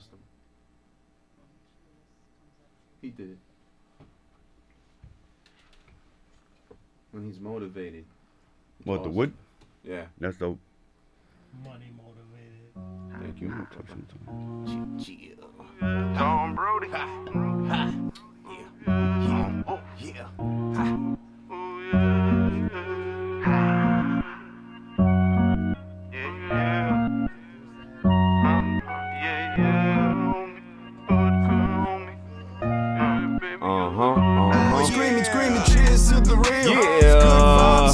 custom. He did. When he's motivated. What, the wood? Yeah. That's dope. Money motivated. Thank you. Chill. Tom Brody. Ha. Ha. Yeah. Oh, yeah. Ha. Screaming, cheers to the real. Yeah.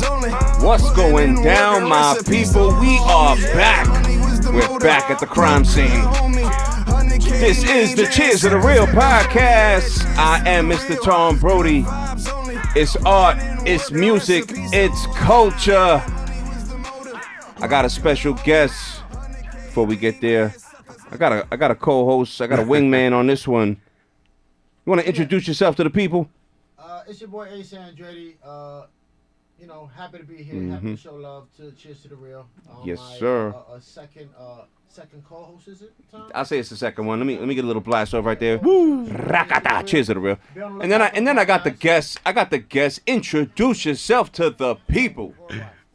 What's going down, my people? We are back. We're back at the crime scene. This is the Cheers of the Real podcast. I am Mr. Tom Brody. It's art, it's music, it's culture. I got a special guest before we get there. I got a co-host. I got a wingman on this one. You want to introduce yourself to the people? It's your boy Ace Andretti. Happy to be here. Happy to show love to Cheers to the Real. Yes, sir. Second co-host, is it, Tom? I'll say it's the second one. Let me get a little blast off right there. Woo! Rakata! Cheers to the real. And then I got the guests. Introduce yourself to the people.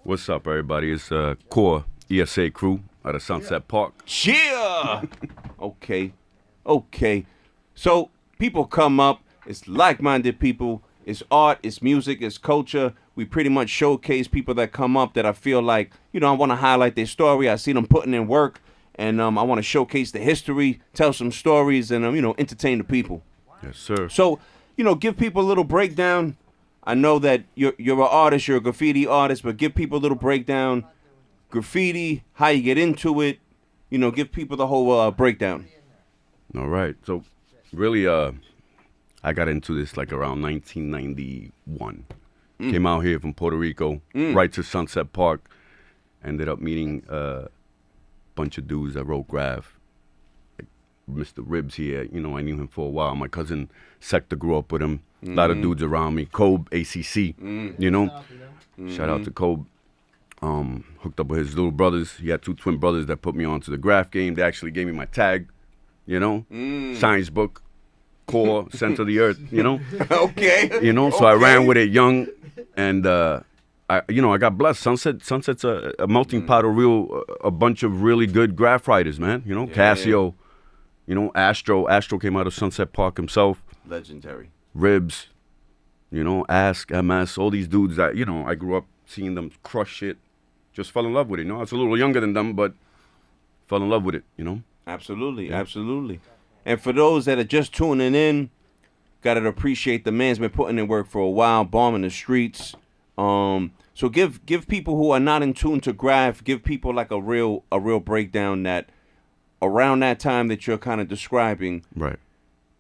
What's up, everybody? It's Core ESA crew out of Sunset Park. Cheer! Okay. So people come up. It's like-minded people. It's art. It's music. It's culture. We pretty much showcase people that come up that I feel like, I want to highlight their story. I see them putting in work. And I want to showcase the history, tell some stories, and, entertain the people. Yes, sir. So, give people a little breakdown. I know that you're an artist, you're a graffiti artist, but give people a little breakdown. Graffiti, how you get into it. Give people the whole breakdown. All right. So, really, I got into this like around 1991. Came out here from Puerto Rico, right to Sunset Park. Ended up meeting bunch of dudes that wrote Graff. Like Mr. Ribs here, I knew him for a while. My cousin Sector grew up with him. A lot of dudes around me. Kobe, ACC, Shout out to Kobe. Hooked up with his little brothers. He had two twin brothers that put me onto the Graff game. They actually gave me my tag, science book, core, center of the earth, Okay. So I ran with it young, and I got blessed. Sunset's a melting pot of a bunch of really good Graff writers, man. Casio, Astro came out of Sunset Park himself. Legendary. Ribs, Ask, MS, all these dudes that, I grew up seeing them crush shit. Just fell in love with it, I was a little younger than them, but fell in love with it, Absolutely, absolutely. And for those that are just tuning in, gotta appreciate the man's been putting in work for a while, bombing the streets. So give people who are not in tune to Graff, give people like a real breakdown that around that time that you're kind of describing. Right.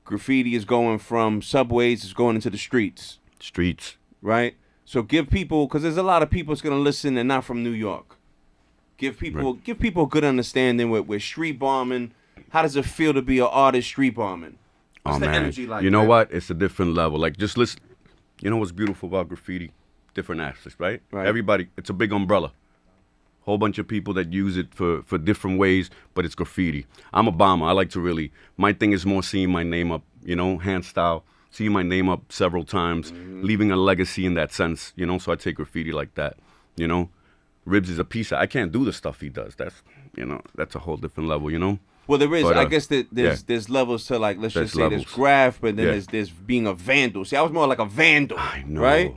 Graffiti is going from subways, it's going into the streets. Streets. Right? So give people, because there's a lot of people that's going to listen and not from New York. Give people a good understanding with street bombing. How does it feel to be an artist street bombing? What's the energy like? You know what? It's a different level. Like, just listen. What's beautiful about graffiti? Different aspects, right? Everybody, it's a big umbrella. Whole bunch of people that use it for different ways, but it's graffiti. I'm a bomber. I like to my thing is more seeing my name up, hand style, seeing my name up several times, leaving a legacy in that sense, so I take graffiti like that, Ribs is a piece. I can't do the stuff he does. That's, that's a whole different level, Well, there is. But, I guess there's levels to, like, let's just say there's Graff, but then there's being a vandal. See, I was more like a vandal. I know. Right?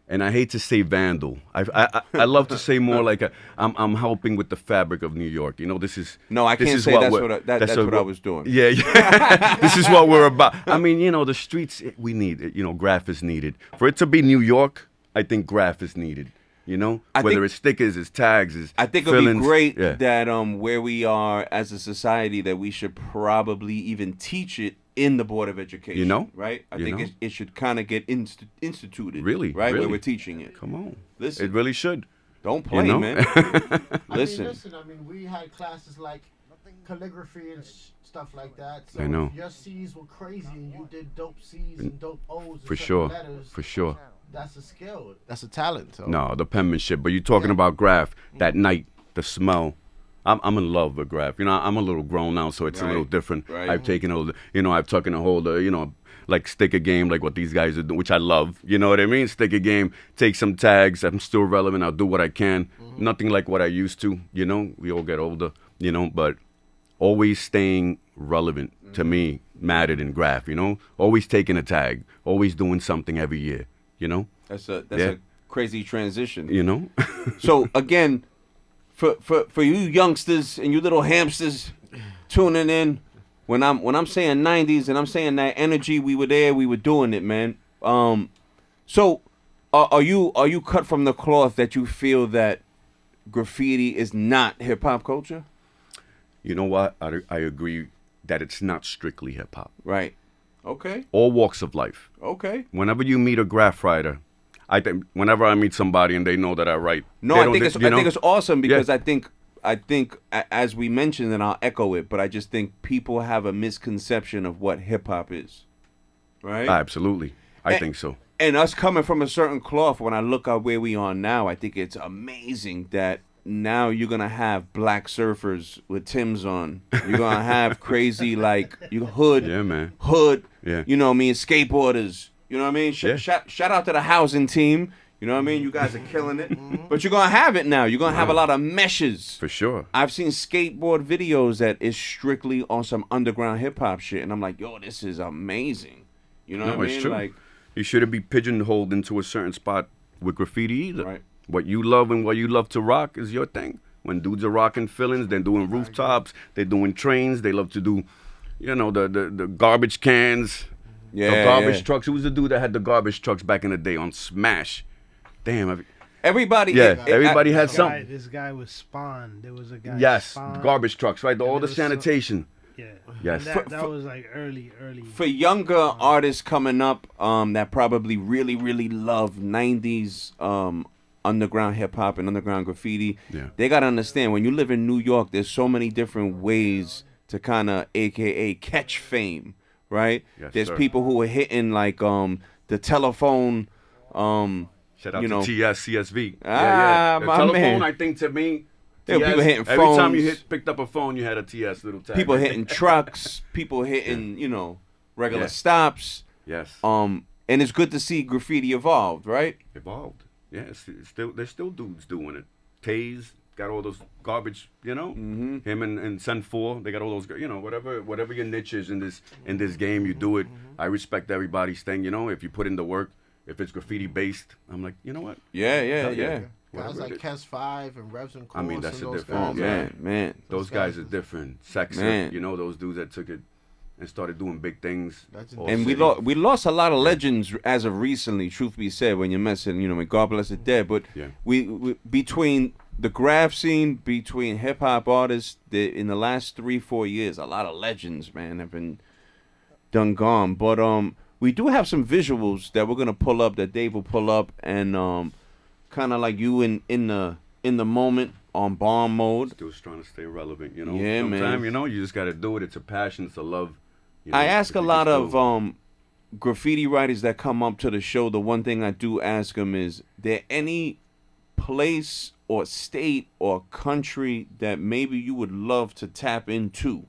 And I hate to say vandal. I love to say more like I'm helping with the fabric of New York. This is no, I can't say that's what I was doing. Yeah. This is what we're about. I mean, the streets we need it. Graff is needed for it to be New York. I think Graff is needed. Whether it's stickers, it's tags, it's I think it'd be great that where we are as a society that we should probably even teach it in the Board of Education. Right? I think it should kind of get instituted. Really? Right? Really? Where we're teaching it. Come on. Listen. It really should. Don't play, man. Listen. We had classes like calligraphy and stuff like that. So I know. Your C's were crazy and you did dope C's and dope O's and for sure. letters. For sure. That's a skill. That's a talent. So. No, the penmanship. But you're talking about Graff, that night, the smell, I'm in love with Graff. You know, I'm a little grown now, so it's a little different. Right. I've taken hold, you know, I've taken a hold of, you know, like stick a game, like what these guys are doing, which I love. You know what I mean? Stick a game, take some tags. I'm still relevant. I'll do what I can. Nothing like what I used to. You know, we all get older. You know, but always staying relevant to me mattered in Graff. You know, always taking a tag, always doing something every year. You know, That's a crazy transition. you know. So again, for you youngsters and you little hamsters tuning in, when I'm saying 90s and I'm saying that energy, we were there, we were doing it, man. So are you cut from the cloth that you feel that graffiti is not hip hop culture? You know what? I agree that it's not strictly hip hop. Right. Okay. All walks of life. Okay. Whenever you meet a graph writer, I think whenever I meet somebody and they know that I write, No, they I don't think di- it's you know? I think it's awesome because Yeah. I think as we mentioned, and I'll echo it, but I just think people have a misconception of what hip hop is. Right? Absolutely, I think so. And us coming from a certain cloth, when I look at where we are now, I think it's amazing that now you're gonna have black surfers with Timbs on. You're gonna have crazy like hood, Yeah, man. Yeah. You know what I mean, skateboarders. You know what I mean. Yeah. Shout out to the housing team. You know what I mean. You guys are killing it. But you're gonna have it now. You're gonna have a lot of meshes. For sure. I've seen skateboard videos that is strictly on some underground hip hop shit, and I'm like, yo, this is amazing. You know No, what I it's mean? true. Like, You shouldn't be pigeonholed into a certain spot with graffiti either. Right. What you love and what you love to rock is your thing. When dudes are rocking fillings, they're doing rooftops, they're doing trains, they love to do, you know, the garbage cans, the garbage trucks. Who was the dude that had the garbage trucks back in the day on Smash? Damn. Everybody, Everybody had something. This guy was Spawn. There was a guy. Yes, Spawn. garbage trucks, right? All And the there was sanitation. Yeah. Yes. And that was like early. For younger artists coming up, that probably really love '90s underground hip hop and underground graffiti. Yeah. They gotta understand when you live in New York, there's so many different ways to kind of AKA catch fame, right? Yes, There's sir. people who are hitting like the telephone. Shout out You to know. CSV. Ah, The my telephone, man. I think to me, Yeah, TS, people hitting every time you phones. picked up a phone, you had a TS little tag. People hitting trucks, people hitting, you know, regular Yeah. stops. Yes. And it's good to see graffiti evolved, right? Evolved. Yeah, it's still there's still dudes doing it. Taze got all those garbage, you know. Mm-hmm. Him and Sen 4, they got all those, you know, whatever your niche is in this game, you do it. I respect everybody's thing, you know. If you put in the work, if it's graffiti based, I'm like, you know what? Yeah. Guys Whatever like it is. Kes 5 and Revs and Course. I mean, that's and a those different- guys. Man. Those guys are different. Sexer, Man. you know, those dudes that took it and started doing big things. That's all And we city. we lost a lot of legends as of recently. Truth be said, when you're messing, you know, when God bless the dead. But Yeah. we between the graph scene, between hip hop artists, in the last 3-4 years, a lot of legends, man, have been done gone. But we do have some visuals that we're gonna pull up, that Dave will pull up, and kind of like you in the moment on bomb mode. Still trying to stay relevant, you know. Yeah, man. Sometimes, you know, you just got to do it. It's a passion. It's a love. You know, I ask but a you lot can of still- graffiti writers that come up to the show. The one thing I do ask them is, there any place or state or country that maybe you would love to tap into?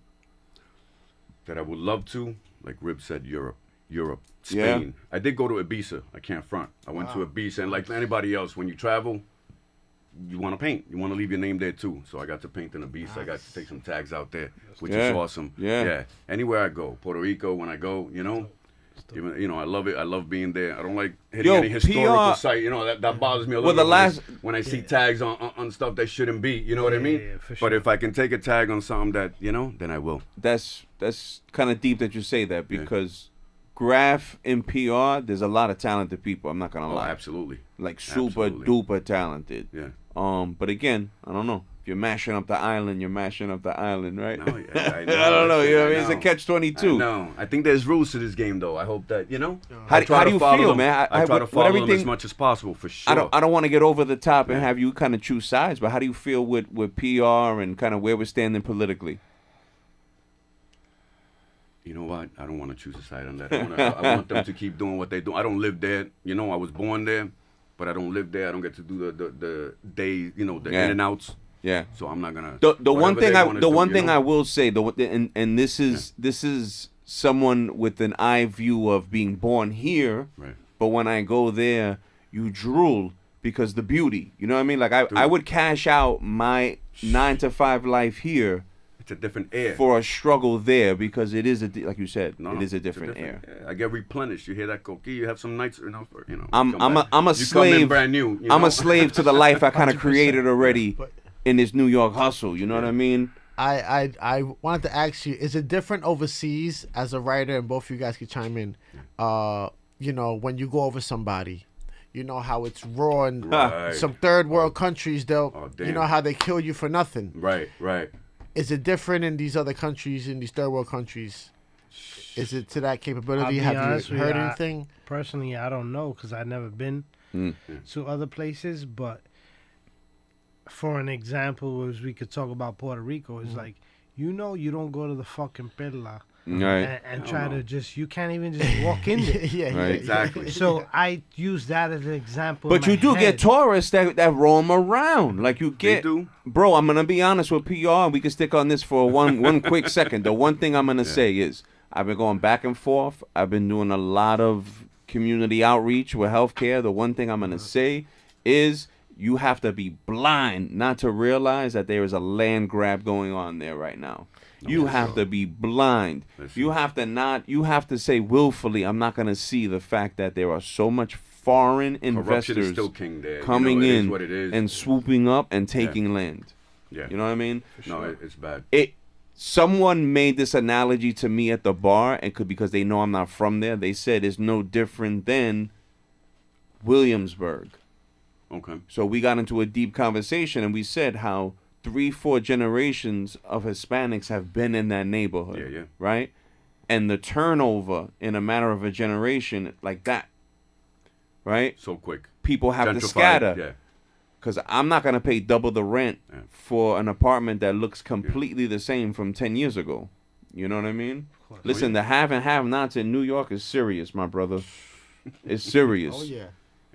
that I would love to, like Rib said, Europe, Yeah. Spain. I did go to Ibiza. I can't front. I went to Ibiza, and like anybody else, when you travel, you want to paint. You want to leave your name there too. So I got to paint in Ibiza. I got to take some tags out there, which Yeah. is awesome. Yeah. Anywhere I go, Puerto Rico, when I go, you know. Even, you know, I love it. I love being there. I don't like hitting Yo, any historical PR site. You know, that bothers me a Well, little the bit last- when I see tags on stuff that shouldn't be. You know what I mean? Yeah, for But sure. if I can take a tag on something that, you know, then I will. That's kind of deep that you say that, because graph in PR, there's a lot of talented people. I'm not gonna Oh, lie, absolutely. like super Absolutely. duper talented. Yeah. But again, I don't know. If you're mashing up the island, you're mashing up the island, right? No, I I don't know. You know what I mean? It's a know. catch-22. No, I think there's rules to this game, though. I hope that, you know. How I do- try how to do you follow feel, them. man? I try to with follow them everything- as much as possible, for sure. I don't want to get over the top and Yeah. have you kind of choose sides, but how do you feel with PR and kind of where we're standing politically? You know what? I don't want to choose a side on that. I want them to keep doing what they do. I don't live there. You know, I was born there, but I don't live there. I don't get to do the days, you know, the Yeah. in and outs. Yeah. So I'm not gonna. The one thing I I will say, and this is someone with an eye view of being born here, Right. but when I go there, you drool because the beauty. You know what I mean? Like I Dude. would cash out my 9 to 5 life here It's a different air. for a struggle there because it is like you said, No, it is a it's different air. Yeah, I get replenished. You hear that coquille? You have some nights, I'm a you come in slave. brand new. I'm a slave to the life I kind of 100%. created already But- in this New York hustle. You know what I mean? I wanted to ask you, is it different overseas as a writer, and both of you guys can chime in, when you go over somebody, you know how it's raw and Right. some third world countries, they'll, Oh, you damn. know how they kill you for nothing. Right. Is it different in these other countries, in these third world countries? Is it to that I'll capability? be Have honest you with heard you, anything? Personally, I don't know because I've never been to other places. But for an example, as we could talk about Puerto Rico, it's like, you don't go to the fucking Perla Right. and try to you can't even just walk in there. Yeah, Right. Exactly. So I use that as an example. But in you my do head. get tourists that roam around. Like you They get, do. bro. I'm gonna be honest with PR. We can stick on this for one quick second. The one thing I'm gonna say is I've been going back and forth. I've been doing a lot of community outreach with healthcare. The one thing I'm gonna say is you have to be blind not to realize that there is a land grab going on there right now. You have to be blind. That's You have to say willfully, I'm not going to see the fact that there are so much foreign Corruption investors is still king there. coming it is in what it is. and swooping up and taking land. Yeah. You know what I mean? No, it's bad. Someone made this analogy to me at the bar, and because they know I'm not from there, they said it's no different than Williamsburg. Okay. So we got into a deep conversation, and we said how 3-4 generations of Hispanics have been in that neighborhood. Yeah. Right? And the turnover in a matter of a generation like that. Right? So quick. People have to Gentrified, scatter. Yeah. Because I'm not going to pay double the rent Yeah. for an apartment that looks completely the same from 10 years ago. You know what I mean? Listen, the have and have nots in New York is serious, my brother. It's serious. Oh yeah.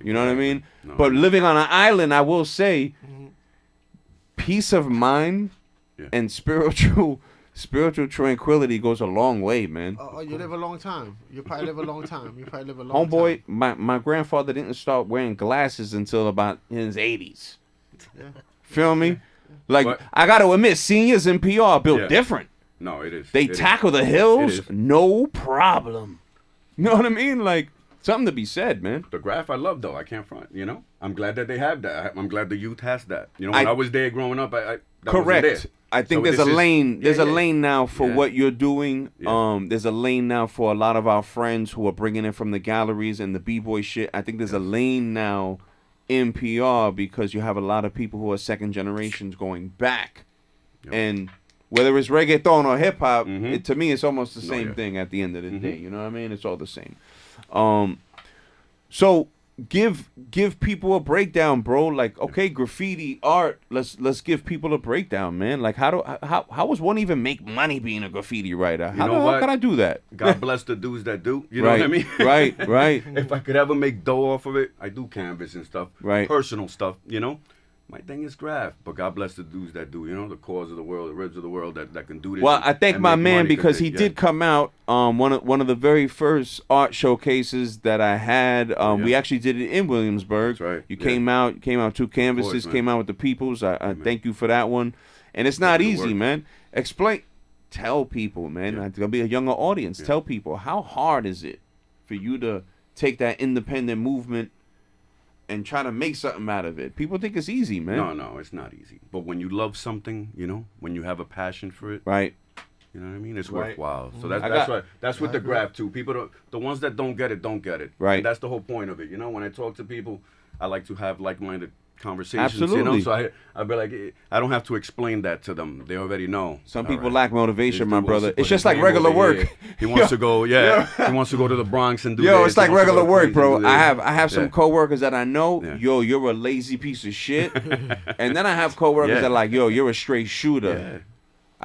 You know what I mean? No. But living on an island, I will say, peace of mind Yeah. and spiritual tranquility goes a long way, man. Oh, you live a long time. You probably live a long time. Time. Homeboy, my grandfather didn't start wearing glasses until about in his 80s. Yeah. Feel me? Like, But- I got to admit, seniors in PR are built Yeah. different. No, it is. They It is. tackle the It hills, is. no problem. You know what I mean? Like, something to be said, man. The graph I love though. I can't front. I'm glad that they have that. I'm glad the youth has that. When I was there growing up, I that wasn't Correct. there. I think So there's this a is- lane. There's yeah, a yeah. lane now for Yeah. what you're doing. Yeah. There's a lane now for a lot of our friends who are bringing in from the galleries and the b-boy shit. I think there's a lane now in PR because you have a lot of people who are second generations going back, Yep. and whether it's reggaeton or hip hop, Mhm. to me it's almost the No, same yeah. thing at the end of the Mhm. day. You know what I mean? It's all the same. So give people a breakdown, bro. Like, okay, graffiti art. Let's give people a breakdown, man. Like, how does one even make money being a graffiti writer? How can I do that? God bless the dudes that do. You know right, what I mean? right. If I could ever make dough off of it, I do canvas and stuff. Right. Personal stuff, My thing is graph, but God bless the dudes that do, the cores of the world, the ribs of the world that can do this. Well, I thank and my make man money because he yeah. did come out. One of the very first art showcases that I had. We actually did it in Williamsburg. That's right. You Yeah. came out 2 canvases, man. came out with the peoples. I thank you for that one. And it's not Good easy, work. man. Tell people, man. Yeah. It's gonna be a younger audience. Yeah. Tell people how hard is it for you to take that independent movement and try to make something out of it. People think it's easy, man. No, it's not easy. But when you love something, when you have a passion for it, Right. you know what I mean? It's Right. worthwhile. So I that's got- right. That's with the graph too. People, the ones that don't get it, don't get it. Right. And that's the whole point of it. When I talk to people, I like to have like-minded conversations. Absolutely. So I'd be like, I don't have to explain that to them. They already know. Some All people right. lack motivation, This my dude wants brother. to put It's just his like name regular over work. here. He wants to go, He wants to go to the Bronx and do Yo, this. it's like He wants to go regular to work, Queens bro. and do this. I have some Yeah. coworkers that I know. Yeah. Yo, you're a lazy piece of shit. And then I have coworkers Yeah. that like, yo, you're a straight shooter. Yeah.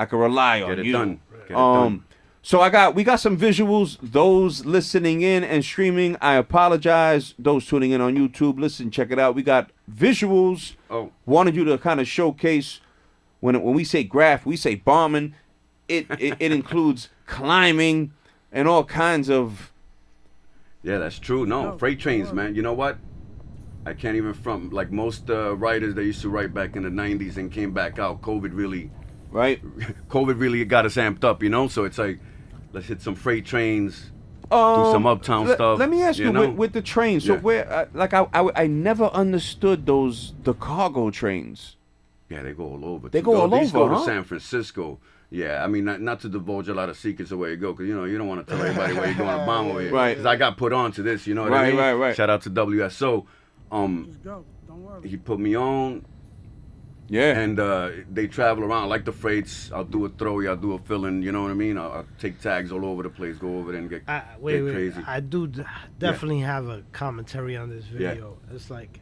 I can rely on Get it you. done. Get it done. So we got some visuals. Those listening in and streaming, I apologize. Those tuning in on YouTube, listen, check it out. We got visuals. Oh. Wanted you to kind of showcase when we say graff, we say bombing. It includes climbing and all kinds of. Yeah, that's true. No, freight trains, man. You know what? I can't even front. Like most writers that used to write back in the 90s and came back out, COVID really got us amped up, you know? So it's like, let's hit some freight trains, do some uptown stuff. Let me ask you, know? with the trains, so where, I never understood the cargo trains. Yeah, they go all over. They go all These over, go huh? to San Francisco. Yeah, I mean, not to divulge a lot of secrets of where you go, because, you know, you don't want to tell everybody where you're going to bomb over here. Right. Because I got put on to this, you know what I mean? Right. Shout out to WSO. Just go. Don't worry. He put me on, Yeah. and they travel around. I like the freights. I'll do a throw, I'll do a fill-in, you know what I mean? I'll take tags all over the place, go over there and get crazy. I do definitely have a commentary on this video. It's like,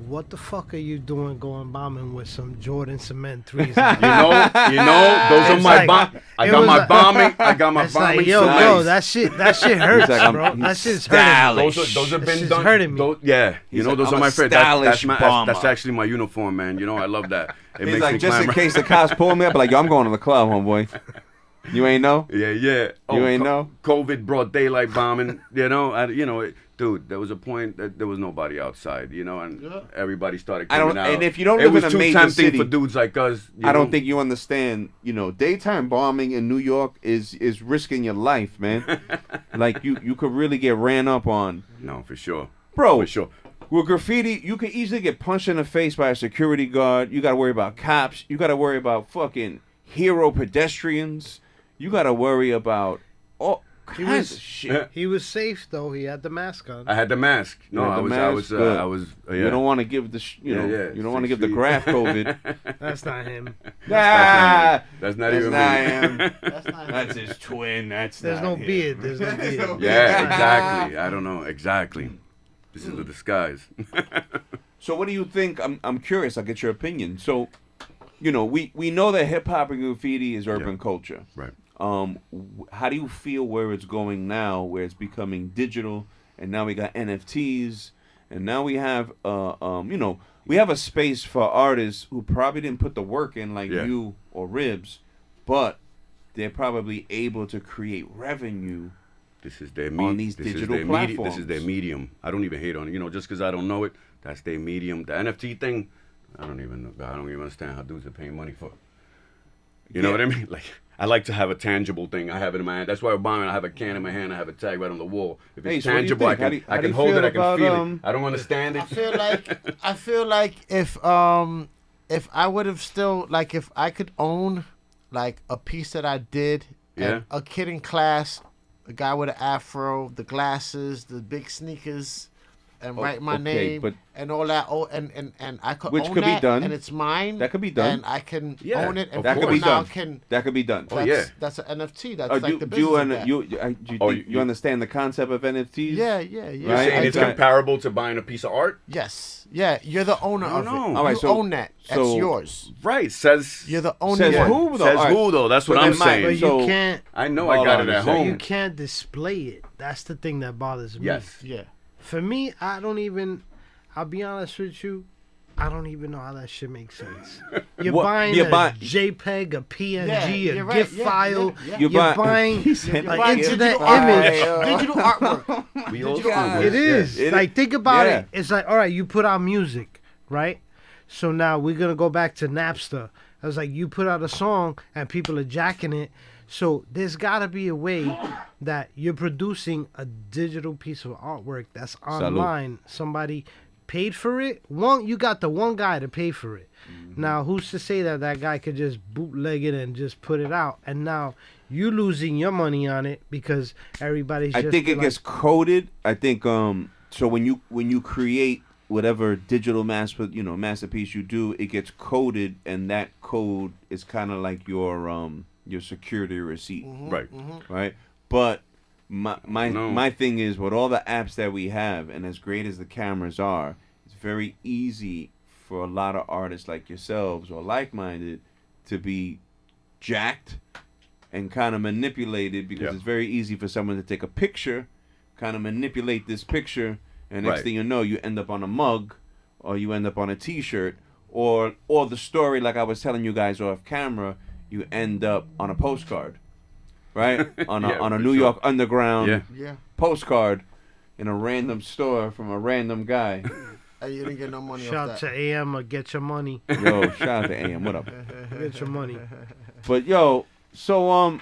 what the fuck are you doing going bombing with some Jordan Cement 3s? You know, those are my I got my bombing. I got my It's bombing. like, yo, bro, that shit hurts, like, bro. That shit's stylish. hurting. Those have That been shit's done. hurting me. Yeah, you He's know, like, those I'm are a my friends. stylish bomber. That's actually my uniform, man. You know, I love that. It He's makes like, me just in climb. case the cops pull me up, like, yo, I'm going to the club, homeboy. You ain't know? Yeah. You ain't know? COVID brought daylight bombing. You know, dude. There was a point that there was nobody outside. You know, and everybody started coming out. And if you don't it live was in a too major tempting city, for dudes like us. I don't think you understand. You know, daytime bombing in New York is risking your life, man. Like you could really get ran up on. No, for sure, Bro. For sure. With graffiti, you could easily get punched in the face by a security guard. You got to worry about cops. You got to worry about fucking hero pedestrians. You got to worry about all kinds of shit. He was safe though. He had the mask on. I had the mask. No, You had the I mask? was. Good. Yeah. You don't want to give the you don't want to give the graff COVID. That's not him. Ah, That's not that's even not me. him. That's not That's his twin. That's There's not no him. beard. There's no beard. Yeah, exactly. I don't know exactly. This is the disguise. So what do you think? I'm curious. I'll get your opinion. So, you know, we know that hip hop and graffiti is urban culture. Right. How do you feel where it's going now, where it's becoming digital, and now we got NFTs, and now we have, you know, we have a space for artists who probably didn't put the work in like you or Ribs, but they're probably able to create revenue. This is their On these digital platforms. This is their medium. I don't even hate on it. You know, just because I don't know it, that's their medium. The NFT thing, I don't even understand how dudes are paying money for. You know what I mean? Like, I like to have a tangible thing. I have it in my hand. That's why I'm buying. I have a can in my hand. I have a tag right on the wall. If it's so what do you tangible, I think? can, How do you hold feel it. I can about, feel it. I don't understand it. I feel like if I would have still like if I could own like a piece that I did, and a kid in class, a guy with an afro, the glasses, the big sneakers, and write my name but and all that. Oh, and I could Which own could be that, done. and it's mine. That could be done. and I can Yeah, own it, and that could people be now done. can. That could be done. That's, that's an NFT. That's like the do you, business. of that. you understand the concept of NFTs? Yeah. You're Right? saying it's Okay. comparable to buying a piece of art? Yes. Yeah. You're the owner of it. know. All right, You so- own that. That's so- yours. Right. Says You're the only Says one. who though? Says All right. who though? That's what So I'm then Mike- saying. But So- you can't. I know Hold I got on it a at second. You home. can't display it. That's the thing that bothers me. Yes. Yeah. For me, I don't even. I'll be honest with you. I don't even know how that shit makes sense. You're What- buying you're a buying- JPEG, a PNG, Yeah, a you're right. GIF Yeah, file. yeah. You're You're buy- buying He said like Buying internet digital image. art, digital artwork. We old Digital school. art. It is. It- Like, think about yeah. it. It's like, all right, you put out music, right? So now we're going to go back to Napster. I was like, you put out a song and people are jacking it. So there's got to be a way that you're producing a digital piece of artwork that's online. Somebody paid for it. You got the one guy to pay for it. Now, who's to say that that guy could just bootleg it and just put it out? And now you losing your money on it because everybody's I just think it like, gets coded. I think so when you create whatever digital masterpiece you do, it gets coded, and that code is kind of like your security receipt, Right. right? But No. my thing is, with all the apps that we have, and as great as the cameras are, it's very easy for a lot of artists like yourselves or like-minded to be jacked and kind of manipulated, because Yeah. it's very easy for someone to take a picture, kind of manipulate this picture, and next Right. thing you know, you end up on a mug, or you end up on a T-shirt, or the story, like I was telling you guys off camera, you end up on a postcard, right? On a New York Underground postcard in a random store from a random guy. Hey, you didn't get no money Shout off to that. AM or get your money. Yo, shout out to AM. What up? Get your money. But yo, so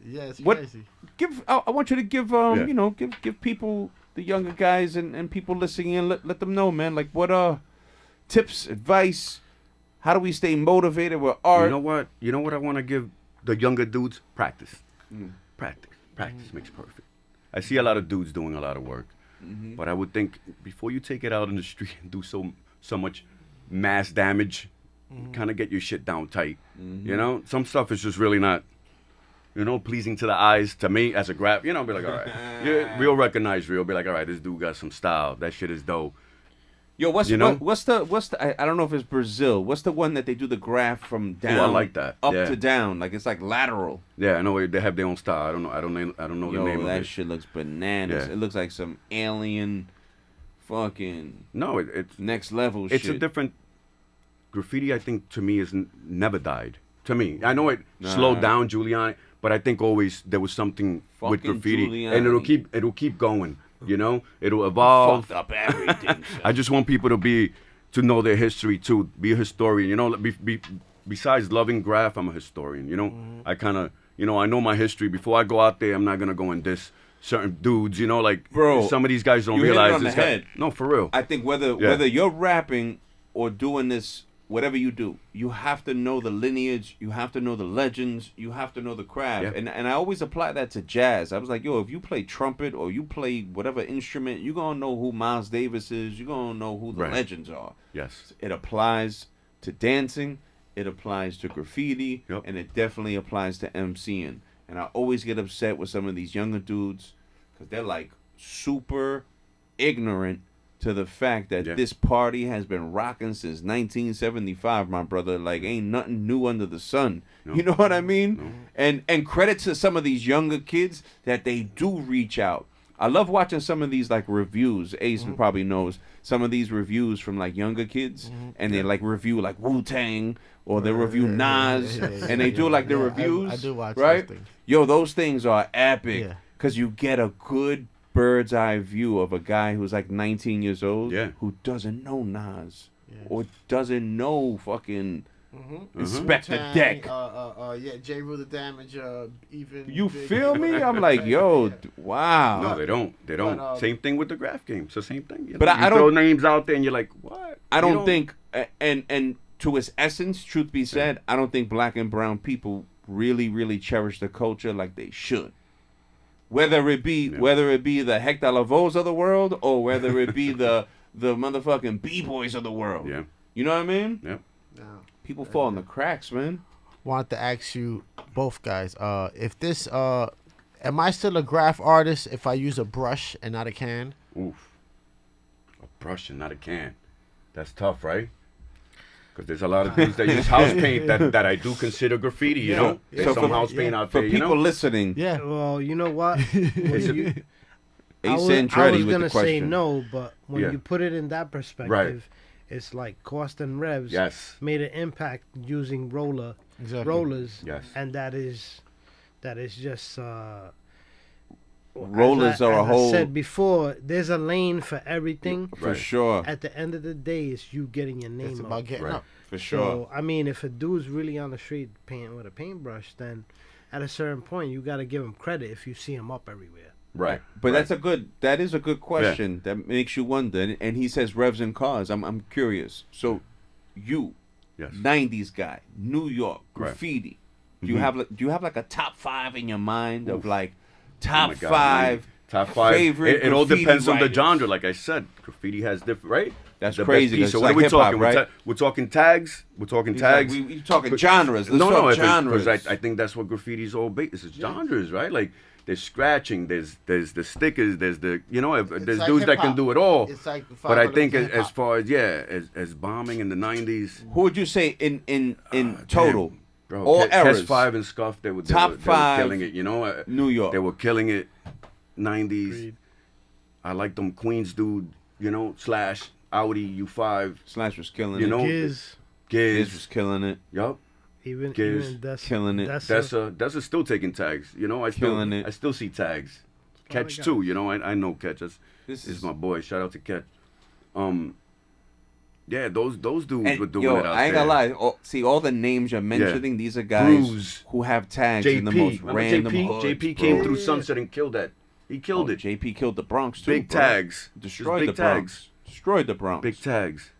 Yeah, it's what- crazy. I want you to give you know, give people, the younger guys and people listening in, let them know, man, like what tips, advice, how do we stay motivated with art? You know what I want to give the younger dudes? Practice. Practice makes perfect. I see a lot of dudes doing a lot of work, but I would think before you take it out in the street and do so much mass damage, kind of get your shit down tight. You know, some stuff is just really not, you know, pleasing to the eyes. To me, as a graph, you know, be like, all right, yeah, real recognize real. Be like, all right, this dude got some style. That shit is dope. Yo, what's You know? what's the I don't know if it's Brazil. What's the one that they do the graph from down? I like that. Up Yeah. to down, like it's like lateral. Yeah, I know they have their own style. I don't know Yo, the name of that it. shit looks bananas. Yeah. It looks like some alien, fucking No, it's next level it's shit. a different graffiti. I think to me is never died. To me, I know it slowed down Giuliani, but I think always there was something with Fucking graffiti, and Giuliani. it'll keep going. You know, it'll evolve. Fucked up everything. I just want people to know their history too. Be a historian. You know, besides loving graph, I'm a historian. You know, I kind of, you know, I know my history. Before I go out there, I'm not gonna go and diss certain dudes. You know, like Bro, some of these guys don't you hit it realize on the this guy. head. No, for real. I think whether you're rapping or doing this, whatever you do, you have to know the lineage, you have to know the legends, you have to know the craft. Yeah. And I always apply that to jazz. I was like, yo, if you play trumpet or you play whatever instrument, you're going to know who Miles Davis is, you're going to know who the Right. legends are. Yes. It applies to dancing, it applies to graffiti, Yep. and it definitely applies to MCing. And I always get upset with some of these younger dudes because they're like super ignorant to the fact that Yeah. this party has been rocking since 1975, my brother. Like, ain't nothing new under the sun. No. You know what I mean? No. And credit to some of these younger kids that they do reach out. I love watching some of these like reviews. Ace probably knows some of these reviews from like younger kids, and they like review like Wu-Tang or they review Nas, and they do like their reviews. I do watch right? those things. Yo, those things are epic Yeah. because you get a good bird's eye view of a guy who's like 19 years old Yeah. who doesn't know Nas or doesn't know fucking Inspector Tang, Deck. J. Rule the Damage. Even You Big- feel me? I'm like, yo, wow. No, they don't. They don't. But, same thing with the graph game. It's the same thing. You know? But I You don't- throw names out there and you're like, what? I You don't think, and to its essence, truth be said, I don't think black and brown people really cherish the culture like they should. Whether it be the Hector Lavoes of the world or whether it be the motherfucking B-boys of the world. Yeah. You know what I mean? Yeah. No. People fall in the cracks, man. Want to ask you both guys, if this, am I still a graph artist if I use a brush and not a can? Oof. A brush and not a can. That's tough, right? Because there's a lot of dudes that use house paint that I do consider graffiti, you know? There's So some for- house paint out For there, you people know? listening, Yeah. Well, you know what? When you- I Ace was Andretti with gonna the say question. no, but when Yeah. you put it in that perspective, it's like Cost and Revs Yes. made an impact using rollers, Yes. and that is just Rollers as are a I whole, said before, there's a lane for everything. for Right. sure, At the end of the day, it's you getting your name It's up. about getting Right. up. for sure. So I mean, if a dude's really on the street painting with a paintbrush, then at a certain point you got to give him credit if you see him up everywhere. Right. But right. that is a good question that makes you wonder. And he says revs and cars. I'm curious. So, you, Yes. 90s guy, New York Right. graffiti. Do Mhm. you have like a top 5 in your mind of Oof. like Oh top my God, 5? man. Top 5. favorite It all graffiti depends on the writers? genre. Like I said, graffiti has different, right? That's The best crazy, 'cause piece. it's So what like are we hip-hop, talking? right? We're talking tags. We're talking He's like, tags. we talking genres. Let's no, talk no, genres. because I think that's what graffiti's all based. It's genres, right? Like there's scratching, there's the stickers, there's the there's like dudes that can hip-hop. do it all. It's like the But I five think elements of as hip-hop. far as as bombing in the '90s, Who would you say in total? bro, All Kes eras. 5 and Scuff, they were Top they were 5 killing it. You know, New York. they were killing it. '90s. Agreed. I like them Queens dude. You know, Slash, Audi, U5. Slash was killing You it. know, Giz, Giz was killing it. Yup. Even that's killing it. That's still taking tags. You know, I still see tags. Catch too. You know, I know Catch. This is my boy. Shout out to Catch. Yeah, those dudes were doing it out there. I ain't gonna lie. See, all the names you're mentioning, these are guys who have tags in the most random hoods. JP came through Sunset and killed that. He killed it. JP killed the Bronx too. Big tags. Destroyed the Bronx. Destroyed the Bronx. Big tags.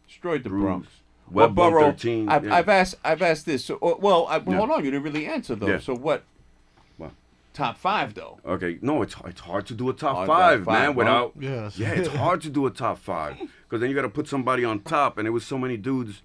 Destroyed the Bronx. Web Borough, 13. I've asked this. So, hold on. You didn't really answer though. Yeah. So what? Top 5 though. Okay, no, it's hard to do a top five, man. Without it's hard to do a top 5 because then you got to put somebody on top, and it was so many dudes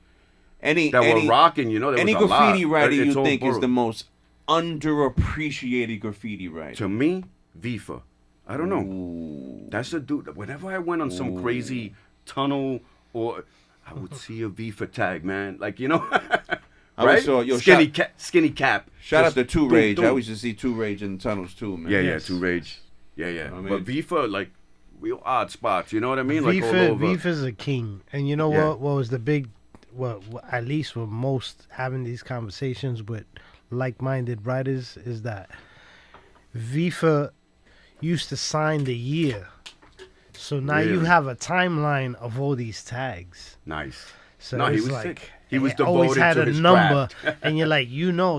that were rocking. You know, there any was a graffiti lot. writer you think is the most underappreciated graffiti writer? To me, Vifa. I don't know. Ooh. That's a dude. Whenever I went on some crazy tunnel, or I would see a Vifa tag, man. Like, you know. Right? Skinny cap. Shout out to Two Rage. I always used to see Two Rage in the tunnels too, man. Yeah, Two Rage. Yeah. I mean, but Vifa, like, real odd spots. You know what I mean? Like all over. Vifa's a king, and you know what was the big, at least with most having these conversations with like-minded writers, is that Vifa used to sign the year, so now you have a timeline of all these tags. Nice. So no, it's he was like, sick. He was always devoted had to a his number, craft. and you're like,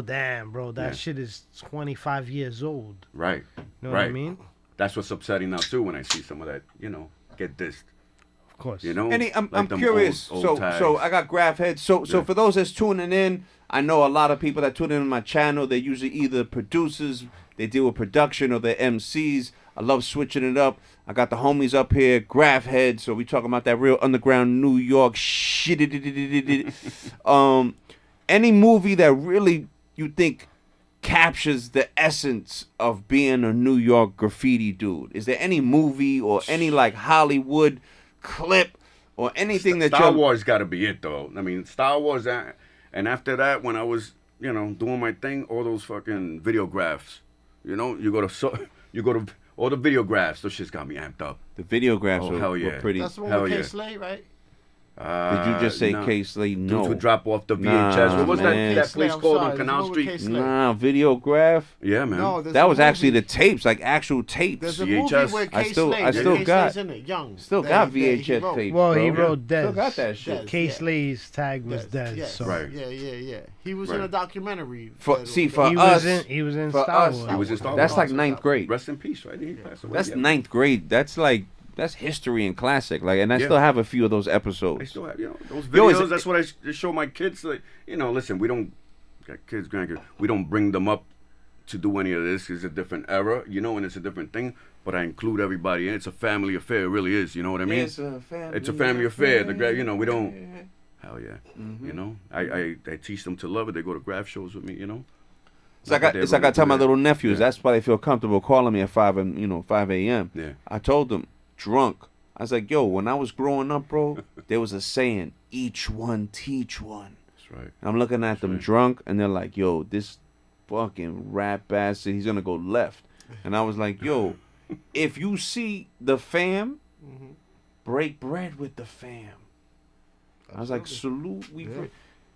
damn, bro, that shit is 25 years old. Right. You know what I mean? That's what's upsetting now too when I see some of that, you know, get dissed. Of course. You know. I'm curious. Old so I got graph heads. So for those that's tuning in, I know a lot of people that tune in on my channel. They're usually either producers, they deal with production, or they're MCs. I love switching it up. I got the homies up here, graph heads. So we talking about that real underground New York shit. Any movie that really you think captures the essence of being a New York graffiti dude? Is there any movie or any like Hollywood clip or anything that Star Wars got to be it though. I mean, Star Wars, and after that, when I was, you know, doing my thing, all those fucking videographs, you know, you go to all the videographs. Those shits got me amped up. The videographs were pretty. That's the one with K-Slade, right? Did you just say K-Slade? No. Dudes would drop off the VHS. What was that place called on Canal Street? Videograph. Yeah, man. No, that was actually the tapes, like actual tapes. There's a movie where I still got in it, young. Still got VHS tapes. Well, bro. he wrote Dez. Still got that shit. K-Slade's tag was Dez. Yes. So. Right. Yeah. He was in a documentary. He was in Star Wars. He was in Star Wars. That's like 9th grade. Rest in peace, right? He passed away. That's 9th grade. That's history and classic. Like, and I still have a few of those episodes. I still have, you know, those videos. That's what I show my kids. Like, you know, listen, we don't got kids, grandkids. We don't bring them up to do any of this. It's a different era, you know, and it's a different thing. But I include everybody in. It's a family affair. It really is. You know what I mean? It's a family affair. You know, we don't. Hell yeah. You know, I teach them to love it. They go to graph shows with me. You know. It's like I tell my little nephews. That's why they feel comfortable calling me at 5 a.m. Yeah. I told them. Drunk. I was like, yo, when I was growing up, bro, there was a saying, each one teach one. That's right. I'm looking at them drunk, and they're like, yo, this fucking rap bastard, he's going to go left. And I was like, yo, if you see the fam, break bread with the fam. I was like, salute.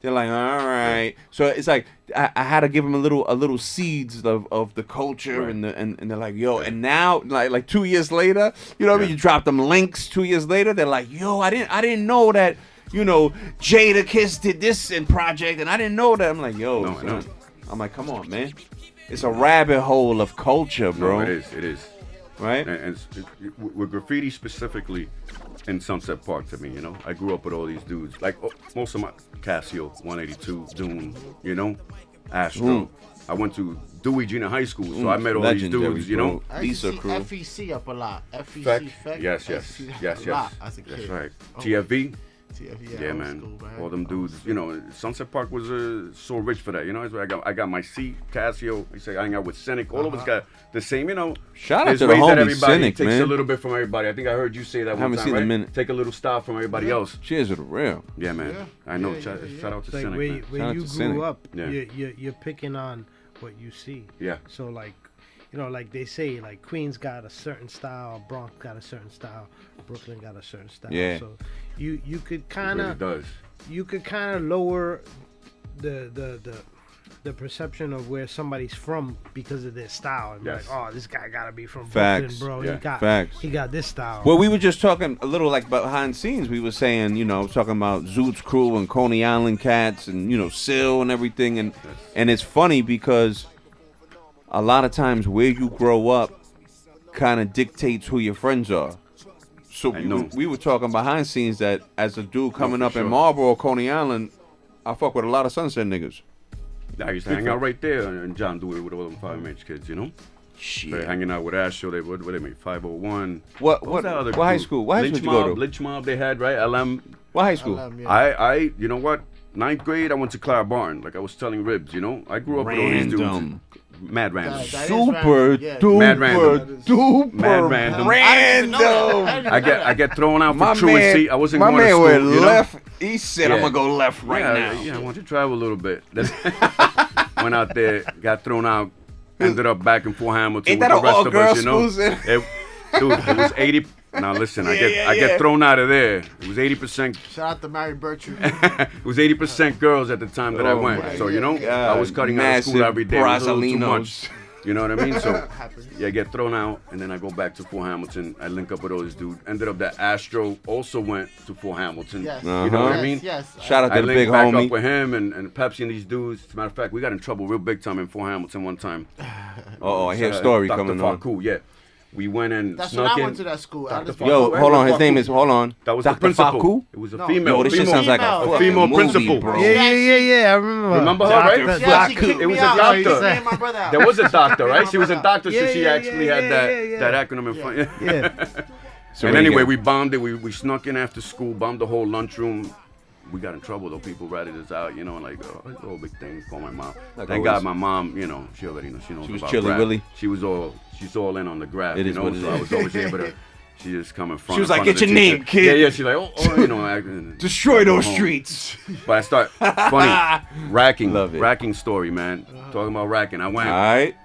They're like, all right. So it's like I had to give them a little seeds of the culture, and they're like, yo. And now, like 2 years later, you know what I mean? You drop them links 2 years later. They're like, yo, I didn't know that, you know, Jada Kiss did this in Project, and I didn't know that. I'm like, yo, son. I'm like, come on, man. It's a rabbit hole of culture, bro. No, it is. Right? And with graffiti specifically in Sunset Park, to me, you know, I grew up with all these dudes. Like most of my Casio, 182, Dune, you know, Astro. I went to Dewey Junior High School, so I met all these dudes, you know. I used to see FEC up a lot. FEC, Feck. Yes. That's right. TFV. Yeah, man. Cool, all them dudes, you know. Sunset Park was so rich for that, you know. I got my seat, Casio. I say I hang out with Cynic. All of us got the same, you know. Shout out to the homie Cynic, takes man. a little bit from everybody. I think I heard you say that one time, right? Take a little style from everybody else. Cheers to the real. Yeah, man. Yeah. I know. Yeah, Shout out to like Cynic, where you grew up, Yeah. you're picking on what you see. Yeah. So like, you know, like they say, like Queens got a certain style, Bronx got a certain style, Brooklyn got a certain style. Yeah. So you could It kind really of does. you could kind of lower the perception of where somebody's from because of their style. And Yes. like, oh, this guy gotta be from Facts. Brooklyn, bro. Yeah. Facts. He got this style. Well, we were just talking a little like behind scenes. We were saying, you know, talking about Zoot's crew and Coney Island cats and, you know, Sill and everything. And it's funny because a lot of times where you grow up kind of dictates who your friends are. So we were talking behind scenes that as a dude coming up in Marlboro, Coney Island, I fuck with a lot of Sunset niggas. I used to hang out right there and John Dewey with all them 5-inch kids, you know? Shit. They're hanging out with Astro. They what they made 501. What that other high crew? school? What high school did you go to? Lynch Mob they had, right? LM. What high school? I you know what? 9th grade I went to Clara Barn, like I was telling Ribs, you know? I grew up with all these dudes. Mad random. Super duper Mad random. duper Mad random. random. I get thrown out My for truancy. I wasn't going to man school. went You know? left. He said, Yeah. "I'm gonna go left right now." Yeah, I want to travel a little bit. Went out there, got thrown out, ended up back in Fort Hamilton Ain't with that the an rest of us, you know. all-girls Dude, it was 80. Now listen, I get thrown out of there. It was 80%. Shout out to Mary Bertrude. It was 80% girls at the time that I went. So you know, I was cutting out of school every day. It was a little too much. You know what I mean? So yeah, I get thrown out, and then I go back to Fort Hamilton. I link up with all these dudes. Ended up that Astro also went to Fort Hamilton. Yes. You know what I mean? Yes. Shout out I to the linked big back homie. up with him and Pepsi and these dudes. As a matter of fact, we got in trouble real big time in Fort Hamilton one time. I hear a story Dr. coming on. Farcool, yeah. We went and That's when snuck I in. went to that school. Dr. Yo, Farcool. hold on. His Farcool. name is, hold on. That was Dr. the principal. Farcool? It was a No. female. Yo, this shit female. sounds like a female. fucking Female movie, principal. bro. Yeah. I remember. Remember her, right? Dr. Yeah, she Farcool. kicked It was me a out. doctor. She made my brother out. There was a doctor, right? She was a doctor, so Yeah, she yeah, actually yeah, had yeah. that acronym in front. Yeah. So And where you anyway, go? we bombed it. We snuck in after school, bombed the whole lunchroom. We got in trouble though. People ratted us out, you know, and like, oh, it's all big thing. Call my mom. Like Thank always. God my mom, you know, she already knows. She knows She was about Chili rap. Willy? She's all in on the graph. It is you know, what it so I is. was always able to. She just come in front. She was in like, front "Get of the your teacher. name, kid." Yeah, she's like, oh, you know, acting. Destroy those Home. streets. But I start funny racking, Love it. racking story, man. Talking about racking. I went. All right.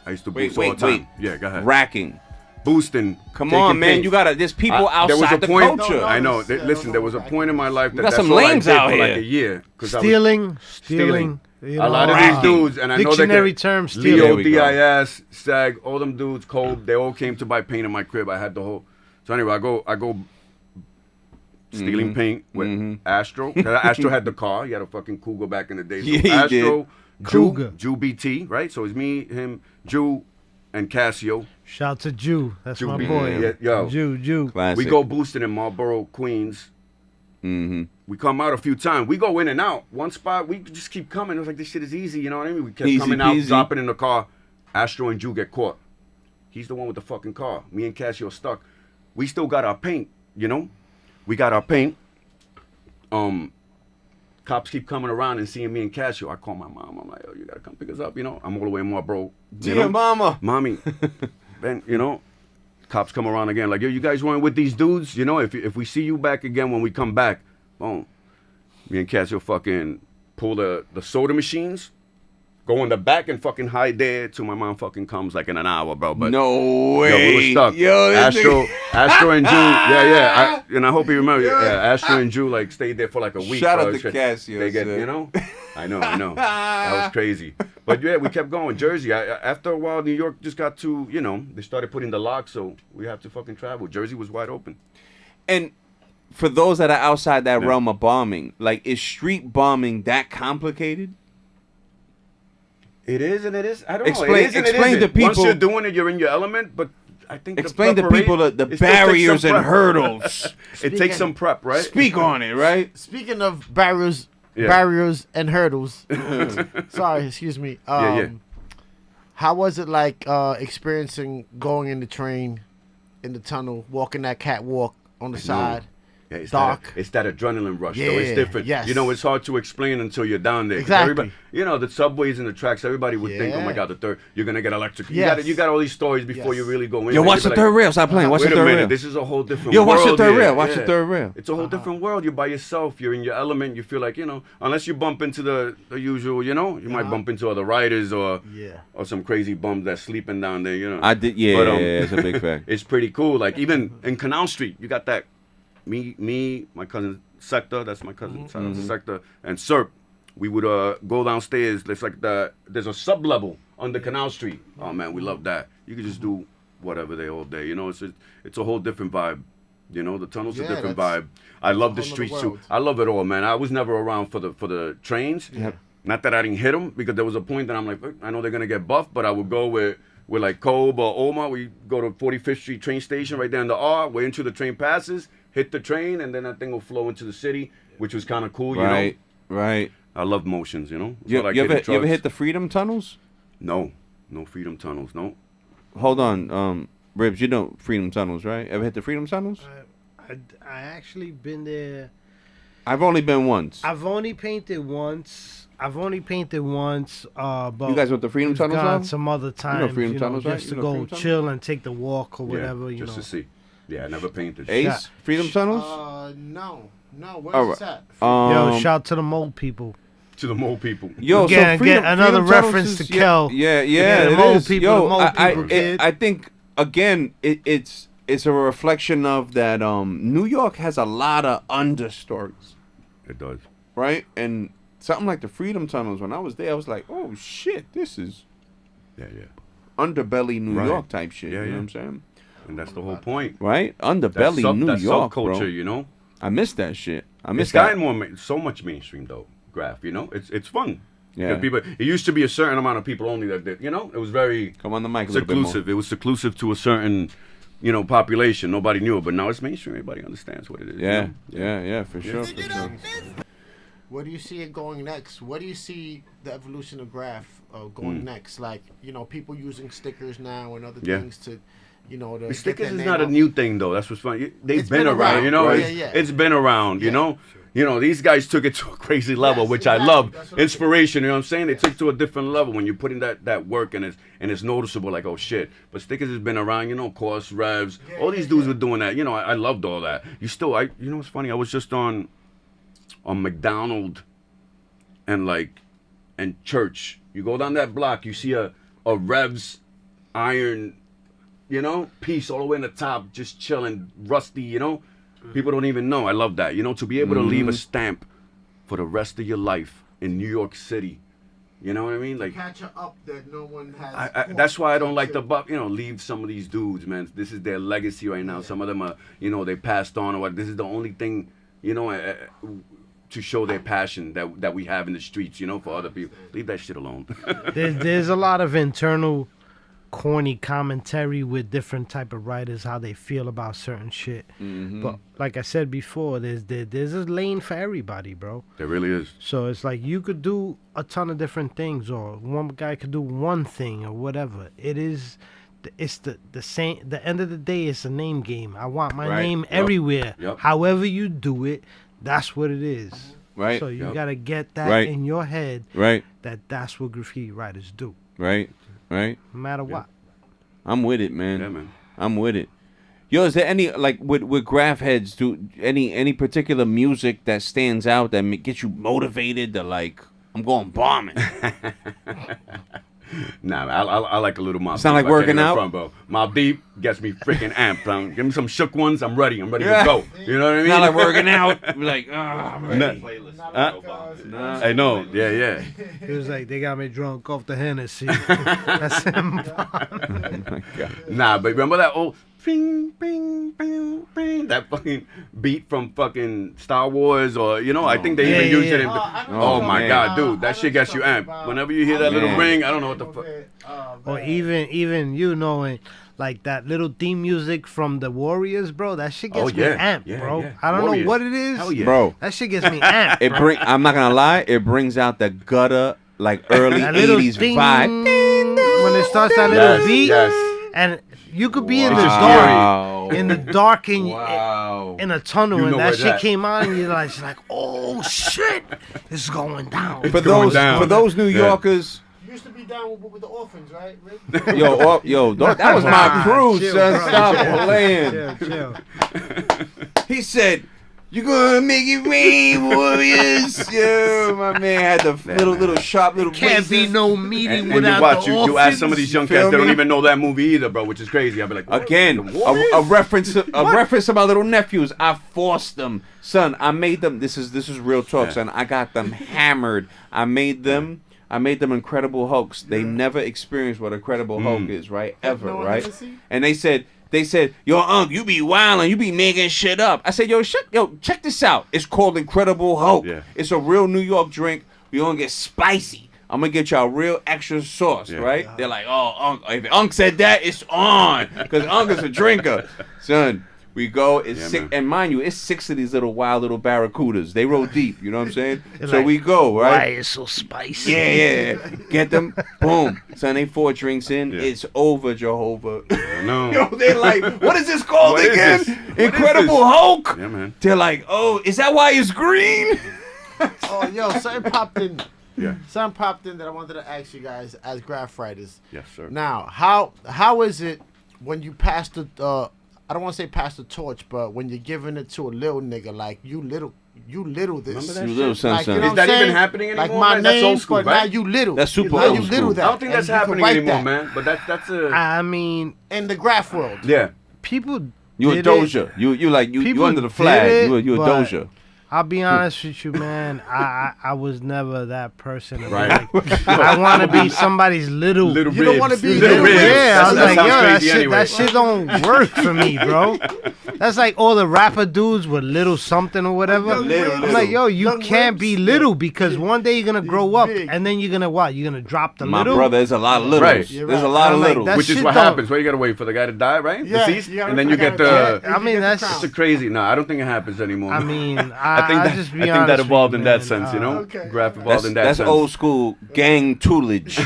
I used to Wait, boost all the wait, time. wait. Yeah, go ahead. Racking. Boosting. Come taking on, man. things. You gotta. There's people There was a outside the point. culture. I know. Yeah, Listen, there was a point in my life that got that's some all I lames did out for like here. a year. 'Cause I was Stealing. You a lot know, of racking. these dudes, and I know they dictionary get term, There Leo, we go. DIS, SAG, all them dudes, Cole, they all came to buy paint in my crib. I had the whole. So anyway, I go stealing paint with Astro. 'Cause Astro had the car. He had a fucking Cougar back in the day. So Yeah, he Astro, Cougar. Jew BT, right? So it's me, him, Jew, and Casio. Shout to Jew. That's Jew my B. boy. Yeah, yo. Jew. Classic. We go boosting in Marlboro, Queens. Mm-hmm. We come out a few times. We go in and out. One spot, we just keep coming. It was like, this shit is easy, you know what I mean? We kept Easy coming out, peasy. dropping in the car. Astro and Jew get caught. He's the one with the fucking car. Me and Cassie are stuck. We still got our paint, you know? We got our paint. Cops keep coming around and seeing me and Casio. I call my mom. I'm like, yo, you gotta come pick us up, you know? I'm all the way in Marlboro. You Dear know? mama. Mommy, Ben, you know, cops come around again, like, yo, you guys weren't with these dudes? You know, if we see you back again when we come back, boom. Me and Casio fucking pull the soda machines, go in the back and fucking hide there till my mom fucking comes like in an hour, bro. But No way. yo, we were stuck. Yo, this Astro and Jew, yeah. And I hope you remember, yeah, Astro and Jew like stayed there for like a week. Shout bro. out to Casio, They get, son. you know, I know. That was crazy. But yeah, we kept going. Jersey. After a while, New York just got too, you know, they started putting the locks, so we have to fucking travel. Jersey was wide open. And for those that are outside that realm of bombing, like, is street bombing that complicated? It is and it is. I don't Explain- know. It is and it explain isn't. to people- Once you're doing it, you're in your element. But I think Explain to people the it still takes barriers some and prep. hurdles. It takes some prep, right? Speak on it, right? Speaking of barriers and hurdles. Sorry, excuse me. Yeah. How was it like experiencing going in the train, in the tunnel, walking that catwalk on the side? Yeah, it's Dark. It's that adrenaline rush, though. Yeah, It's different. yes. You know, it's hard to explain until you're down there. 'Cause Exactly. everybody- you know, the subways and the tracks, everybody would think, oh my Yeah. God, you're going to get electrocuted. Yes. You got all these stories before Yes. you really go in. Yo, there. watch You'll the be third like, rail. Stop playing. Watch Wait the a third minute, rail. this is a whole different Yo, world. watch the third here. rail. Watch the third rail. It's a whole different world. You're by yourself. You're in your element. You feel like, you know, unless you bump into the usual, you know, you might bump into other riders or some crazy bums that's sleeping down there, you know. I did, yeah, But, it's a big fact. It's pretty cool. Like, even in Canal Street, you got that. Me, my cousin sector. That's my cousin. Shout out to sector and Serp. We would go downstairs. There's like there's a sub level under Canal Street. Oh man, we love that. You could just do whatever day all day. You know, it's a whole different vibe. You know, the tunnel's a different vibe. I love the streets too. I love it all, man. I was never around for the trains. Yeah. Not that I didn't hit them, because there was a point that I'm like, I know they're gonna get buffed, but I would go with like Kobe or Omar. We go to 45th Street train station right there in the R, wait until the train passes, hit the train, and then that thing will flow into the city, which was kind of cool. You know? Right. I love motions, you know. You ever hit the Freedom Tunnels? No Freedom Tunnels. No. Hold on, Ribs. You know Freedom Tunnels, right? Ever hit the Freedom Tunnels? I actually been there. I've only been once. I've only painted once. But you guys went to Freedom Tunnels? Gone some other times, Freedom Tunnels, just to go chill and take the walk or whatever. Just to see. Yeah, I never painted. Ace, Freedom Tunnels? No. Where's it at? Yo, shout to the mole people. To the mole people. Yo, again, so Freedom, another Freedom reference Tunnels to Kel. Yeah, the mole people. Yo, the mole people, kid. I think again, it's a reflection of that. New York has a lot of understories. It does. Right, and something like the Freedom Tunnels. When I was there, I was like, oh shit, this is underbelly New York type shit. Yeah, you know what I'm saying? And that's the whole point. Right, underbelly New York, subculture, bro. You know. I miss that shit. It's gotten so much mainstream though. Graff, you know, it's fun. Yeah. People, it used to be a certain amount of people only that did, you know, it was very come on the mic a little bit more. It was seclusive to a certain, you know, population. Nobody knew it, but now it's mainstream. Everybody understands what it is. Yeah, you know? yeah, for sure. Where do you see it going next? Where do you see the evolution of Graff going next? Like, you know, people using stickers now and other things to, you know, the stickers is not a new thing though. That's what's funny. They've been around, you know. Right. It's been around, you know. You know, these guys took it to a crazy level, which I love. Inspiration, you know what I'm saying? They took it to a different level when you put in that work and it's noticeable, like, oh shit. But stickers has been around, you know, Course, Revs, all these dudes were doing that. You know, I loved all that. You know what's funny? I was just on McDonald and Church. You go down that block, you see a Revs iron, you know, piece all the way in the top, just chilling, rusty, you know. People don't even know. I love that. You know, to be able to leave a stamp for the rest of your life in New York City. You know what I mean? Like, catch up that no one has. that's why I don't like to, leave some of these dudes, man. This is their legacy right now. Some of them are, you know, they passed on or what. This is the only thing, you know, to show their passion that we have in the streets, you know, for other people. Leave that shit alone. There's a lot of internal corny commentary with different type of writers, how they feel about certain shit. But like I said before, there's a lane for everybody, bro. There really is. So it's like you could do a ton of different things, or one guy could do one thing or whatever. It's the same. The end of the day, it's a name game. I want my name everywhere. However you do it, that's what it is. Right. So you gotta get that in your head. Right. That's what graffiti writers do. Right. No matter what. I'm with it, man. Yeah, man. I'm with it. Yo, is there any, like, with Graff heads, any particular music that stands out that gets you motivated to, like, I'm going bombing? Nah, I like a little Mob Deep. Sound like working out? Front, bro. Mob Deep gets me freaking amped. Give me some shook ones. I'm ready. I'm ready to go. You know what I mean? Not like working out. Be like, I'm ready. I know. Yeah. He was like, they got me drunk off the Hennessy. That's him. Nah, but remember that old bing, bing, bing, bing, that fucking beat from fucking Star Wars, or, you know, I think they even used it in. Oh my God, dude, that shit gets you amped. Whenever you hear that little ring, I don't know what the fuck. Or even you knowing, like, that little theme music from the Warriors, bro. That shit gets me amped, bro. Yeah. I don't Warriors. know what it is, bro. That shit gets me amped. I'm not gonna lie, it brings out the gutter, like, early that little 80s ding, vibe. When it starts that little beat, and you could be in the dark, in a tunnel, and that shit came on, and you're like, oh shit, it's going down. For those New Yorkers. You used to be down with the orphans, right, Rick? That was my crew, Chill, son. bro. Stop playing. Chill. He said, You gonna make it rain, Warriors? Yeah, my man had the little sharp little. Can't be razor. no meeting And you without watch, the you ask some of these young Feel cats, they don't me? even know that movie either, bro, which is crazy. I'll be like, what? Again, The Warriors? a reference to my little nephews. I forced them, son. I made them. This is real talk, Yeah. son. I got them hammered. I made them Incredible Hulks. They never experienced what Incredible Hulk is, right? Ever, no one right? ever seen? And they said, yo, Unc, you be wildin', you be making shit up. I said, yo, check this out. It's called Incredible Hulk. Yeah. It's a real New York drink. We gonna get spicy. I'm gonna get y'all real extra sauce, Yeah. right? They're like, oh, Unc, if Unc said that, it's on. Because Unc is a drinker. Son, we go, it's Yeah, six, man. and mind you, it's 6 of these wild little barracudas. They roll deep, you know what I'm saying? So like, we go, Why right? it's so spicy? Yeah. Get them, boom. Son, they 4 drinks in. Yeah. It's over, Jehovah. No. Yo, they're like, what is this called What is again? this? What is Incredible this? Hulk. Yeah, man. They're like, oh, is that why it's green? Oh, yo, something popped in. Yeah. Something popped in that I wanted to ask you guys as graph writers. Yes, sir. Now, how is it when you pass the I don't want to say pass the torch, but when you're giving it to a little nigga like you little this. Remember that You little shit? son, Like, son. you know Is what that I'm even saying? happening anymore? Like my man? That's name, old school, but right? now you little. That's super now old you school. little that. I don't think and that's you can happening write anymore, that. man. But that's a I mean, In the graph world. yeah. people. You a did Doja. it. You like you People under the did flag. it, You a but- Doja. I'll be honest with you, man. I was never that person. Right. Like, I want to be somebody's little. Little You don't ribs. wanna be little little ribs. ribs. Yeah, I was that like, sounds yo, crazy anyway. that shit don't work for me, bro. That's like all the rapper dudes with little something or whatever. I'm like, yo, you Young can't ribs. be little because one day you're gonna grow up big. and then you're gonna what? You're gonna drop the My little. brother, there's a lot of littles. Right. You're There's a right. lot I'm of like, littles. that Which is shit what don't- happens. Where you gotta wait for the guy to die, right? Yeah, Deceased, you gotta and then you forget get about the. that. I mean, You get the that's- crown. It's a crazy. No, I don't think it happens anymore. I mean, I think I'll that just be I think honest that with evolved you, in that man. sense, you know. Okay. Graph evolved in that That's sense. old school gang tutelage.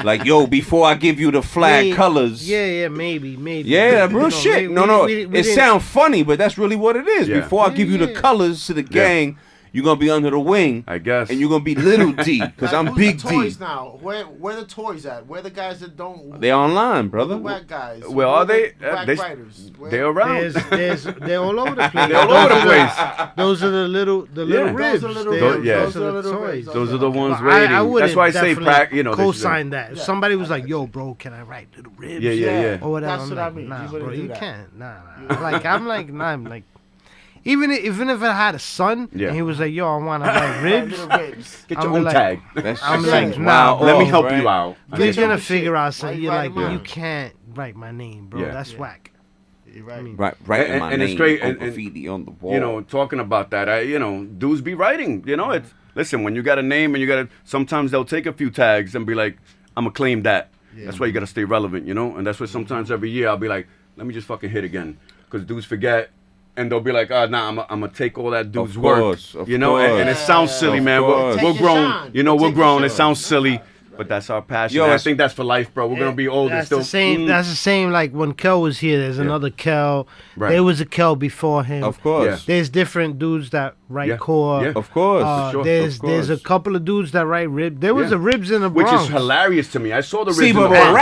Like, yo, before I give you the flag Maybe- colors. Yeah, maybe. Yeah, You real know, shit. we- No. we It didn't- sounds funny, but that's really what it is. Yeah. Before I give you the Yeah. colors to the gang, you're gonna be under the wing, I guess. and you're gonna be little D, because Like, I'm who's big the D. toys now? Where the toys at? Where the guys that don't? They online, the brother. whack guys. Well, Where are the they? whack They- writers? Where- They're around. They're all over the place. They're all over the place. Those are the little Yeah. ribs. Those are little They're- ribs. Yeah. Those are the toys. Those are the ones But I waiting. wouldn't That's why I say, definitely you know, co-sign that. If Yeah. somebody was like, "Yo, bro, can I write little ribs?" Yeah, yeah, yeah. Or whatever. That's I'm what I like, mean. Nah, You wouldn't bro, do you that. can't. Nah. Like I'm like, even if I had a son Yeah. and he was like, "Yo, I want to write ribs," Little ribs. Get I'm your own like- tag. That's I'm just like, wild nah, Let me off, help right? you out. you're Get gonna your figure shit. out Why something. you You're like, write 'em you out? can't write my name, bro. Yeah. That's Yeah. whack. You're right. Writing And- my and it's name great, on and- graffiti on the wall. You know, talking about that, dudes be writing. You know, it's listen when you got a name and you got to. Sometimes they'll take a few tags and be like, "I'm gonna claim that." That's why you got to stay relevant, you know. And that's why sometimes every year I'll be like, "Let me just fucking hit again," because dudes forget. And they'll be like, "Oh, nah, I'm gonna take all that dude's course, work," of you know. And it course. sounds silly, Of man. course. We're Take your grown, shine. you know. We're Take your grown. It shine. sounds silly, but that's our passion. Yo, And I it's- think that's for life, bro. We're gonna be old and That's still. the same. That's the same. Like when Kel was here, there's another Kel. Right. There was a Kel before him. Of course. Yeah. There's different dudes that write Yeah. core. Yeah. Of course. sure. There's a course. couple of dudes that write ribs. There was Yeah. a ribs in the which Bronx. is hilarious to me. I saw the See, ribs in but the we're Bronx.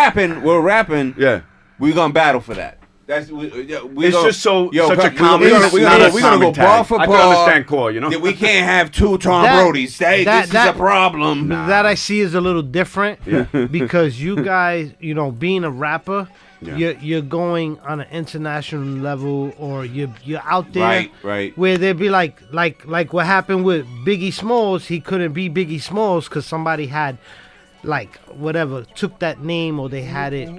rapping. Yeah. We're gonna battle for that. That's we It's gonna, just so yo, such a we common. gonna- it's we not gonna- a we gonna common go tag. bar for I can bar. understand core, you know. that we can't have two Tom That- Brodys. This is a problem. That I see is a little different because you guys, being a rapper, Yeah. you're going on an international level, or you're out there. Right. Where they'd be like what happened with Biggie Smalls. He couldn't be Biggie Smalls because somebody had, like, whatever, took that name, or they had it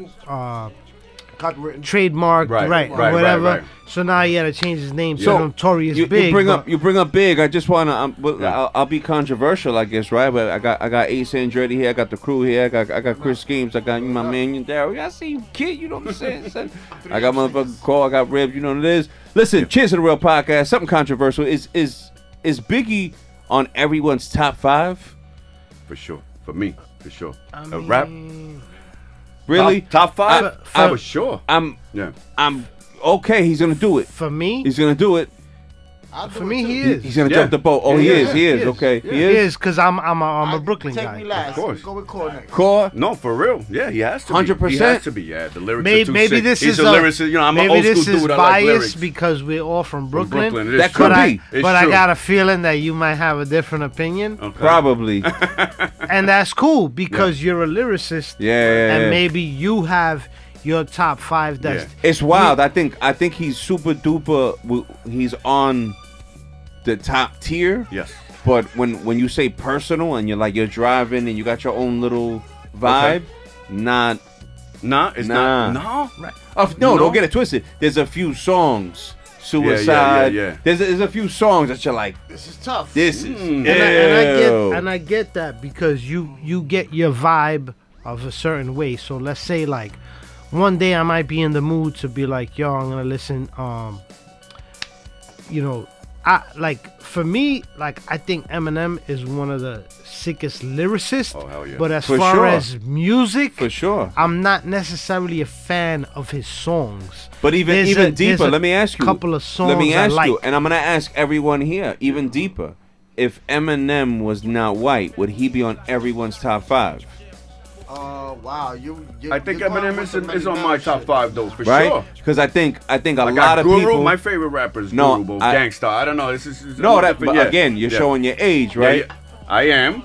Copywritten. trademarked, Right, or right, whatever. right. So now he had to change his name So, to Notorious You Big. bring but- up Big. I just wanna. Yeah. I'll be controversial, I guess, right? But I got Ace Andretti here. I got the crew here. I got Chris Schemes. I got my man Daryl. I see you, kid. You know what I'm saying? Son? I got motherfucking Cole. I got Ribs. You know what it is. Listen, Cheers to the Real Podcast. Something controversial. Is Biggie on everyone's top 5? For sure. For me, for sure. I A rap. mean, Really? Top 5? For- I was sure. I'm Yeah. okay. He's gonna do it. for me, He's gonna do it. For me, he is. He's gonna jump the boat. Oh, he is. He is. Okay, he He is. is because I'm a Brooklyn Take guy. me last. Of course. Go with Core next. Core. No, for real. Yeah, he has to. 100%? He has to be. Yeah, the lyrics are Maybe, too maybe sick. this He's is a lyricist. You know, I'm an maybe old school this is dude. I like lyrics. biased because we're all from Brooklyn. Brooklyn. It is That true. could But be. It's I true. got a feeling that you might have a different opinion, Okay. Probably. and that's cool because you're a lyricist. Yeah. And maybe you have your top 5 that's It's wild. I think he's super duper. He's on the top tier. Yes. But when you say personal and you're driving and you got your own little vibe, not. Nah, it's Nah. not. No. right. No, No? don't get it twisted. There's a few songs. Suicide. Yeah. There's a few songs that you're like, This is tough. this is. And I get that because you get your vibe of a certain way. So let's say like one day I might be in the mood to be like, yo, I'm gonna listen. I like for me, like I think Eminem is one of the sickest lyricists. Oh, hell yeah. But as For far sure. as music, For sure. I'm not necessarily a fan of his songs. But There's even there's deeper, let me ask you. couple of songs Let me I ask like. you, and I'm gonna ask everyone here, even deeper. If Eminem was not white, would he be on everyone's top 5? Wow. I think you're going Eminem with the is on Many my Man top shit. 5 though, for Right? sure. Because I think a I lot got of Guru. people. My favorite rapper is No, Guru, I- Gangsta. I don't know. This is No, a that. different- But yeah. again, you're Yeah. showing your age, Yeah, right? yeah. I am.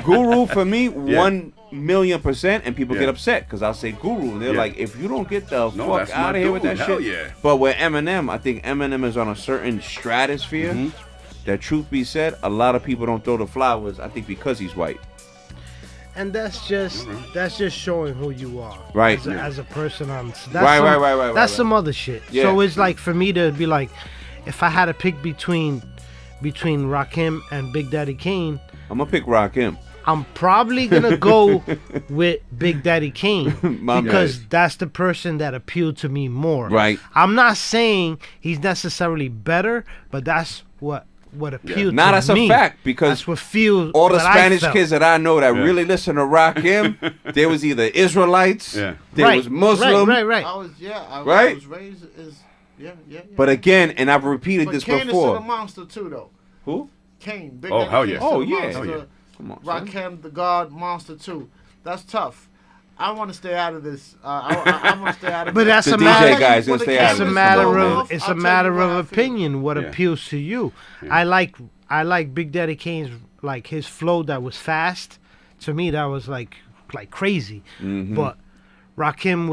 Guru for me, Yeah. 1,000,000%, and people Yeah. get upset because I'll say Guru, and they're Yeah. like, if you don't get the No, fuck that's my out of here with dude. that Hell shit. yeah. But with Eminem, I think Eminem is on a certain stratosphere. Mm-hmm. That truth be said, a lot of people don't throw the flowers. I think because he's white. And that's just showing who you are, Right. As a person. That's Right. That's some other shit. Yeah. So it's like for me to be like, if I had to pick between Rakim and Big Daddy Kane, I'm gonna pick Rakim. I'm probably gonna go with Big Daddy Kane My because bad. that's the person that appealed to me more. Right. I'm not saying he's necessarily better, but that's what appealed Now to that's me. a fact because That's what feels. all the what I Spanish felt. kids that I know that really listen to Rakim, they was either Israelites, Yeah. they was Muslim, Right. I was Right? I was raised as yeah. But again, and I've repeated But this Kane is before. a monster too, though. Who? Kane, Big Oh, Daddy hell Kane's yeah. still Oh, a yeah. monster. Hell yeah. Come on, son. Rakim, the God, monster too. That's tough. I want to stay out of this. I want to stay out of But this. that's The a DJ matter. guy's gonna stay out It's of a this. matter Come on, of man. it's I'll a tell matter you what I of feel. opinion. What Yeah. appeals to you? I like Big Daddy Kane's like his flow that was fast. To me, that was like crazy. Mm-hmm. But Rakim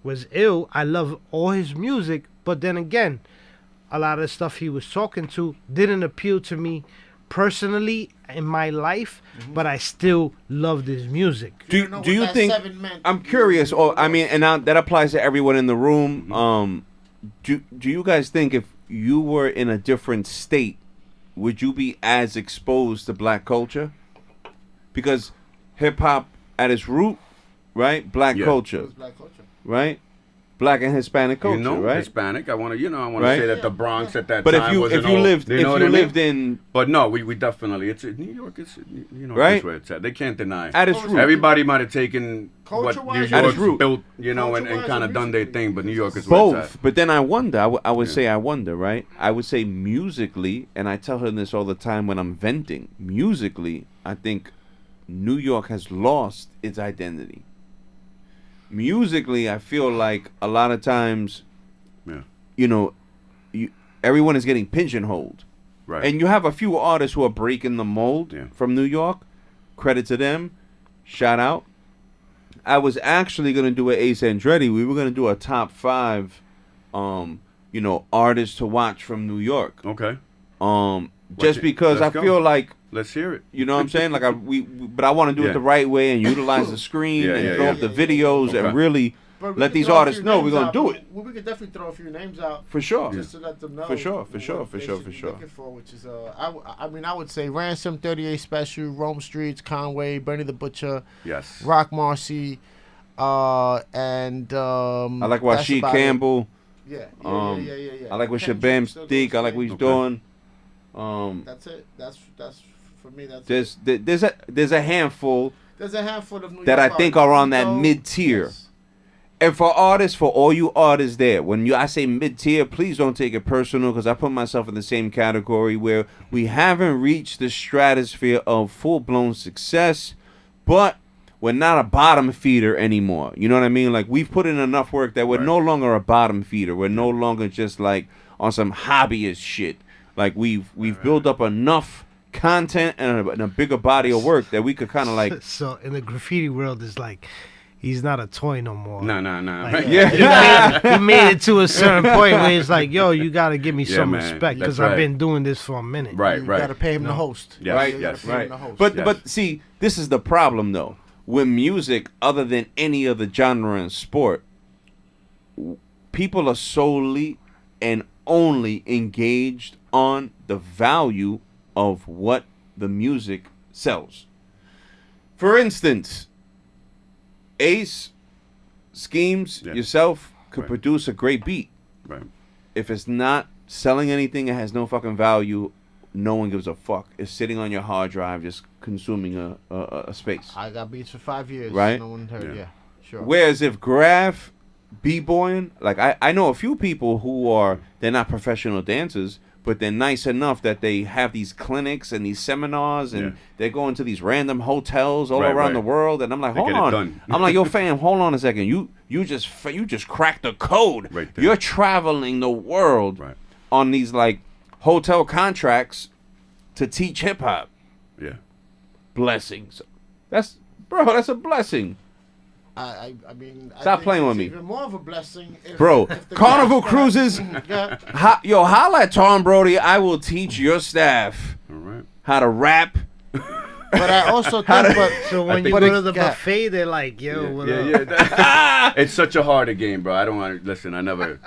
was ill. I love all his music, but then again, a lot of the stuff he was talking to didn't appeal to me personally in my life. But I still loved his music. Do you think? I'm curious. Or I mean, and now that applies to everyone in the room. Do you guys think if you were in a different state, would you be as exposed to black culture? Because hip hop at its root, right? Black Yeah. culture, Black culture. right? Black and Hispanic culture, You know, right? Hispanic. I want to Right? say that the Bronx at that But time if you wasn't if you all- lived you if know you what I mean? lived in But no, we definitely New York is Right? where it's at. They can't deny. at its root, Everybody might have taken what Culture-wise, New At its York's root. built, and Culture-wise kind of and done their musically, thing. But New York is where it's both. at. But then I wonder. I would say I wonder, right? I would say musically, and I tell her this all the time when I'm venting. Musically, I think New York has lost its identity. Musically, I feel like a lot of times, Yeah. you know, everyone is getting pigeonholed. Right. And you have a few artists who are breaking the mold Yeah. from New York. Credit to them. Shout out. I was actually going to do an Ace Andretti. We were going to do a top 5, artists to watch from New York. Okay. Just because I let's go. feel like, Let's hear it. you know what I'm saying? Like but I want to do it Yeah. the right way and utilize the screen Yeah, and yeah, throw yeah. up the videos Okay. and really But we let could these throw a artists few know we're names going out. to do it. Well, we could definitely throw a few names out. For sure. Just to let them know. For sure, for what sure, for they sure, should for be sure. looking for, which is I mean I would say Ransom, 38 Special, Rome Streets, Conway, Bernie the Butcher, Yes. Rock Marcy, and I like Washie about Campbell. it. Yeah. I like what Kendrick Shabam still Steak. doing I like what his he's thing. doing. That's it. That's for me. That's it. There's a handful There's a handful of New that York I think artists. are on that Nico, mid-tier. yes. And for artists, for all you artists there, when I say mid-tier, please don't take it personal, because I put myself in the same category where we haven't reached the stratosphere of full-blown success, but we're not a bottom feeder anymore. You know what I mean? Like, we've put in enough work that we're no longer a bottom feeder. We're no longer just like on some hobbyist shit. Like, we've built up enough content and a bigger body of work that we could kind of like. So in the graffiti world, it's like he's not a toy no more. No. Like, Yeah. he made it to a certain point where it's like, yo, you got to give me some man. respect, because That's I've right. been doing this for a minute. Right. You gotta pay him the host. Yes, Right, You gotta yes. pay him Right. the host. But Yes. but see, this is the problem though. With music, other than any other genre in sport, people are solely and only engaged on the value of what the music sells. For instance, Ace, Schemes, Yeah. yourself could Right. produce a great beat. Right. If it's not selling anything, it has no fucking value. No one gives a fuck. It's sitting on your hard drive, just consuming a space. I got beats for 5 years. Right? No one heard. Yeah. Yeah, sure. Whereas if Graff, b-boying, like I know a few people who they're not professional dancers, but they're nice enough that they have these clinics and these seminars, and Yeah. they're going to these random hotels all Right, around right. the world. And I'm like, They hold get it on. done. I'm like, yo, fam, hold on a second. You just cracked the code. Right there. You're traveling the world Right. on these like hotel contracts to teach hip hop. Yeah. Blessings. That's a blessing. I mean, I Stop think playing it's with me. Even more of a blessing, if, Bro, if the Carnival guy- Cruises. Yeah. Holla at Tom Brody. I will teach your staff All right. how to rap. But I also think, So when you but go it- to the yeah. buffet, they're like, yo, what up? Yeah. It's such a harder game, bro. I don't want to listen. I never.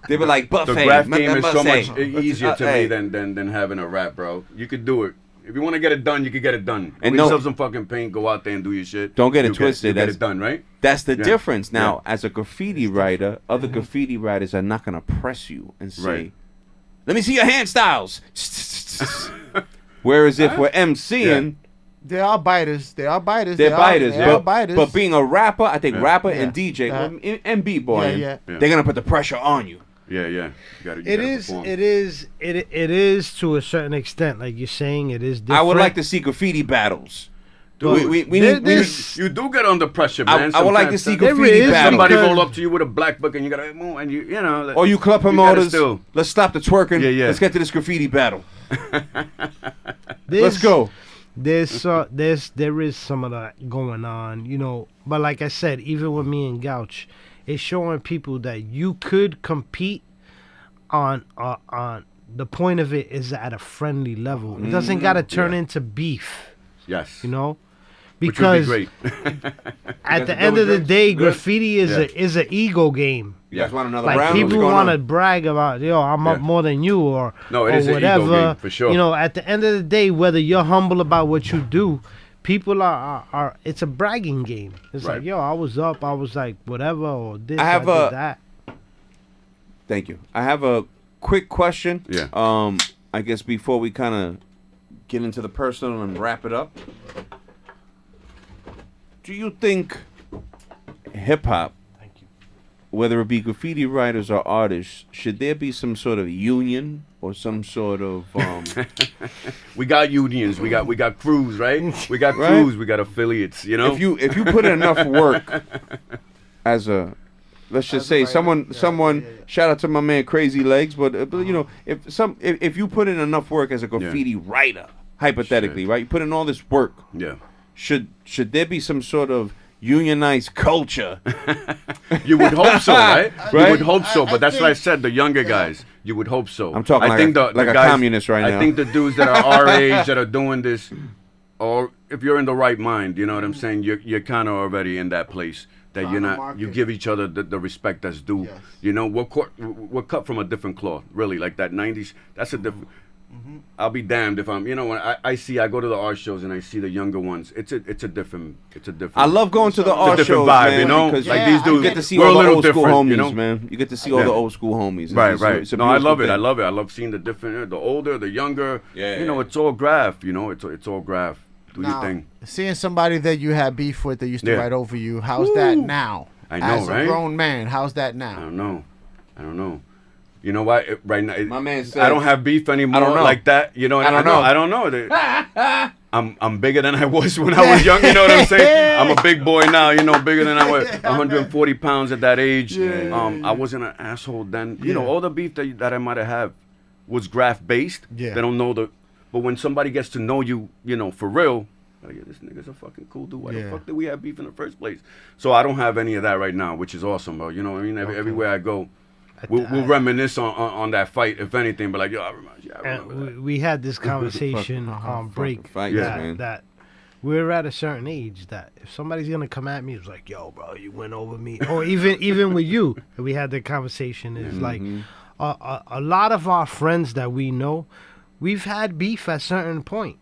They were like, buffet. The graph game is so buffet. much easier to Hey. me than having a rap, bro. You could do it. If you want to get it done, you could get it done. And Get no- yourself some fucking paint, go out there and do your shit. Don't get it You twisted, You get that's- it done, right? That's the Yeah. difference. Now, Yeah. as a graffiti writer, other graffiti writers are not going to press you and say, Right. let me see your hand styles. Whereas if we're MCing, They are biters. They are biters. they're biters. They are biters. But being a rapper, I think Yeah. rapper Yeah. and DJ Yeah. and b-boying, Yeah. Yeah. they're going to put the pressure on you. Yeah. You gotta It is to a certain extent, like you're saying, it is different. I would like to see graffiti battles. Dude, we there- need, there's- You do get under pressure, I man. would like to Sometimes see There graffiti is battles. somebody because- roll up to you with a black book and you gotta move and you know. Like, Or you club gotta promoters, still- let's stop the twerking. Yeah. Let's get to this graffiti battle. There's- Let's go. there is some of that going on, you know. But like I said, even with me and Gouch, it's showing people that you could compete on the point of it is at a friendly level. It doesn't got to turn Yeah. into beef, Yes. you know, Which would because be great. at the guys are end of the going day, good? graffiti is Yeah. is an ego game. You guys want another Like round? people What's going want to on? brag about, yo, I'm up Yeah. more than you, or No, it or is an ego whatever. game, for sure. You know, at the end of the day, whether you're humble about what you do, people are it's a bragging game. It's Right. like, yo, I was up, I was like whatever, or this, I have I a- did that. Thank you. I have a quick question. Yeah. I guess before we kind of get into the personal and wrap it up, do you think hip hop, whether it be graffiti writers or artists, should there be some sort of union or some sort of We got unions. We got crews, right? We got Right. crews. We got affiliates. You know. if you put in enough work as a, let's just As a say writer, someone yeah, someone yeah. shout out to my man Crazy Legs, but you know, if you put in enough work as a graffiti writer, hypothetically, Shit. right? You put in all this work, Yeah. should there be some sort of unionized culture? You would hope so, right? Right? You would hope so, I but that's what I think- said. The younger guys, you would hope so. I'm talking I like think a- like a guys, communist right now. I think the dudes that are our age that are doing this, or if you're in the right mind, you know what I'm saying. You're kind of already in that place that On you're the not. market. You give each other the respect that's due. Yes. You know, we're cut from a different cloth, really. Like that '90s. That's a different. I'll be damned if I'm, you know, when I go to the art shows and I see the younger ones, it's a different. I love going to the It's a art different shows, vibe, man, you know? because Like Yeah, these I dudes, you get to see we're all a the little old school different, homies, you know? man. You get to see all Yeah. the old school homies. It's Right, just- right. it's a No, I beautiful love it. thing. I love it. I love seeing the different, the older, the younger. Yeah, You know, yeah. it's all graph. You know, it's all graph. Do your Now, thing. seeing somebody that you had beef with that used to Yeah. write over you, how's that Woo. now? I know, as right? a grown man. How's that I now? don't know. You know what? Right now, My man said, I don't have beef anymore don't know. like that. You know, I don't know. I don't know. I'm bigger than I was when I was young. You know what I'm saying? I'm a big boy now. You know, bigger than I was. 140 pounds at that age. I wasn't an asshole then. You know, all the beef that I might have had was Graff based. Yeah. They don't know but when somebody gets to know you, you know, for real. Like, yeah, this nigga's a fucking cool dude. Why the fuck did we have beef in the first place? So I don't have any of that right now, which is awesome, bro. You know what I mean? Everywhere I go, we'll reminisce on that fight, if anything. But like, yo, I remember that. We had this conversation on break fights, man. that we're at a certain age that if somebody's gonna come at me, it's like, yo, bro, you went over me. Or even with you, we had the conversation. It's like a lot of our friends that we know, we've had beef at a certain point.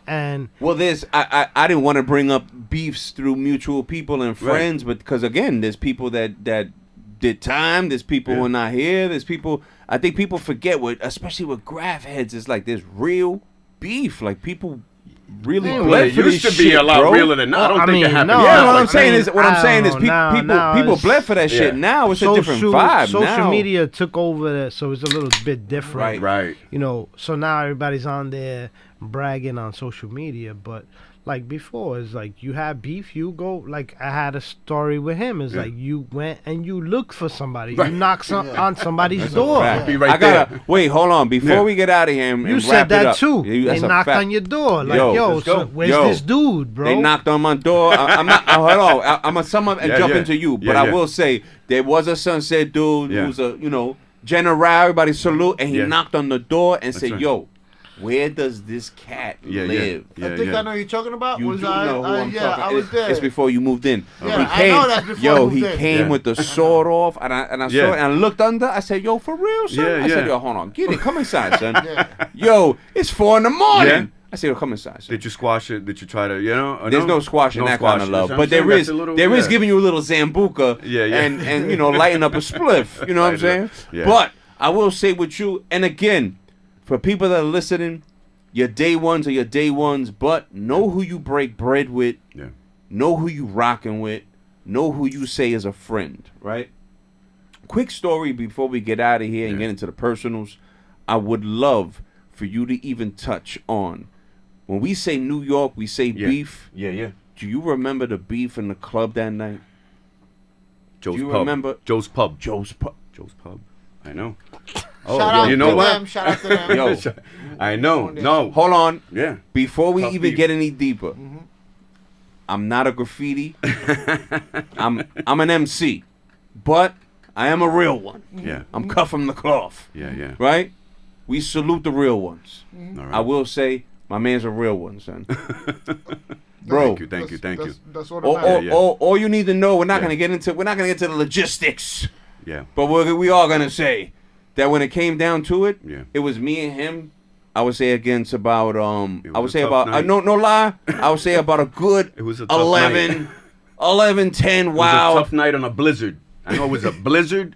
And well, I didn't want to bring up beefs through mutual people and friends, but because again, there's people that did time, there's people who are not here, there's people. I think people forget especially with Graff heads, it's like there's real beef, like people really bled for this used to be shit, a lot bro. realer than now. I don't think it happened. no, Yeah, I what I'm mean, saying is people it's- bled for that shit. Now it's a different vibe. Social now. media took over, so it's a little bit different. Right. You know, so now everybody's on there bragging on social media, but like before, it's like you had beef, you go, like I had a story with him, it's like you went and you looked for somebody, you knocked on somebody's door. Be right I gotta there. wait. Hold on, before we get out of here and You wrap said it that up. too. Yeah, They that's a knocked fact. on your door, like, Yo, yo, let's so go. where's Yo, this dude, bro? They knocked on my door. I'm not. Hold on. I'm gonna sum up and jump into you, but I will say there was a Sunset dude who's a general. Everybody salute, and he knocked on the door and said, right. "Yo, where does this cat live?" I think I know who you're talking about. You do know who I'm talking. I was there. It's before you moved in. Yeah, He came, I know that's before I moved he in. came with the sword off, and I saw it, and I looked under. I said, "Yo, for real, son?" Yeah, I said, yeah. "Yo, hold on, get it, come inside, son." Yo, it's 4 in the morning. Yeah. I said, "Yo, come inside, son." Did you squash it? Did you try to, or There's no squashing that kind of love, That's what but I'm saying. there That's a little- is giving you a little Zambuca, and lighting up a spliff. You know what I'm saying? Yeah. But I will say with you, and again, for people that are listening, your day ones are your day ones, but know who you break bread with, know who you rocking with, know who you say is a friend, right? Quick story before we get out of here and get into the personals. I would love for you to even touch on, when we say New York, we say beef. Yeah. Do you remember the beef in the club that night? Joe's Do you Pub. remember? Joe's Pub. Joe's Pub. Joe's Pub. I know. Shout out you know to what? them. Shout out to them. Yo, I know. No. hold on. Yeah. Before we Tough even beef. get any deeper, I'm not a graffiti. I'm an MC, but I am a real one. Yeah. I'm cut from the cloth. Yeah. Right? We salute the real ones. All right. I will say, my man's a real one, son. Bro, Thank you. That's what all you need to know. We're not Yeah. gonna get into the logistics. Yeah. But we are gonna say that when it came down to it, Yeah. it was me and him. I would say against about It I would was a say tough about night. no lie. I would say about a good It was a tough 11, night. 11, 10. It was Wow, a tough night on a blizzard. I know it was a blizzard.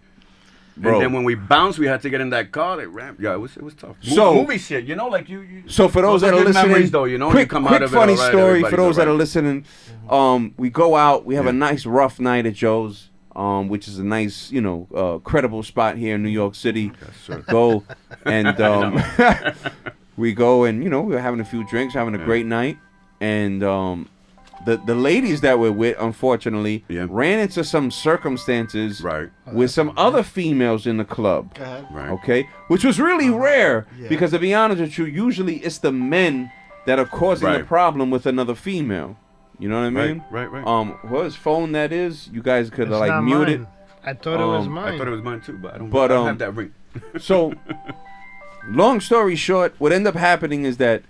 Bro. And then when we bounced, we had to get in that car. They rammed. Yeah, it was tough. So- movie shit, like you. So for those that are good listening, memories, though, you quick come out of it funny all right, story for everybody's those all that are right. listening. We go out. We have Yeah. a nice rough night at Joe's, which is a nice, credible spot here in New York City. Yes, sir. Go and we go and we're having a few drinks, having a great night, and the ladies that we're with, unfortunately, ran into some circumstances Right. with some other females in the club. Go ahead. Right. Okay, which was really rare Yeah. because to be honest with you, usually it's the men that are causing the Right. problem with another female. You know what I mean? Right. Whose phone that is? You guys could It's like not mute mine. it. I thought it was Um, mine. I thought it was mine too, but I don't. But, I don't have that ring. So, long story short, what ended up happening is that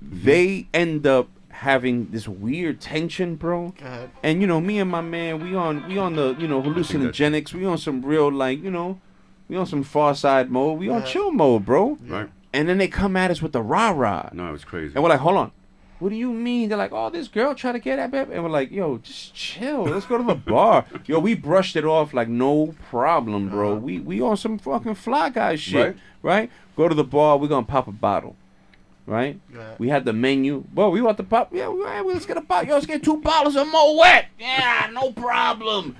they end up having this weird tension, bro. Go ahead. And me and my man, we on the hallucinogenics. We on some real we on some far side mode. We on chill mode, bro. Right. And then they come at us with the rah rah. No, it was crazy. And we're like, hold on. What do you mean? They're like, oh, this girl tried to get at me. And we're like, yo, just chill. Let's go to the bar. Yo, we brushed it off like no problem, bro. We on some fucking fly guy shit, right? Go to the bar. We're going to pop a bottle. right? Yeah. We had the menu. Well, we want the pop. Yeah, let's get a pop. Yo, let's get 2 bottles of Moet. Yeah, no problem.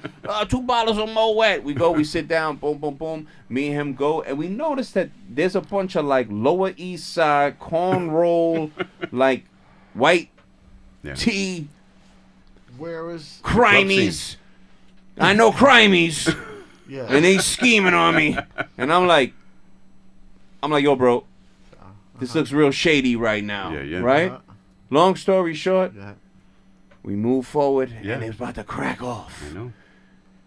2 bottles of Moet. We go, we sit down, boom, boom, boom. Me and him go, and we notice that there's a bunch of like Lower East Side corn roll, like white tea, Where is? crimies. I know crimies. Yeah. And they scheming on me. And I'm like, yo, bro, this looks real shady right now. Yeah. Right? Long story short, Yeah. we move forward, Yeah. and it was about to crack off. You know.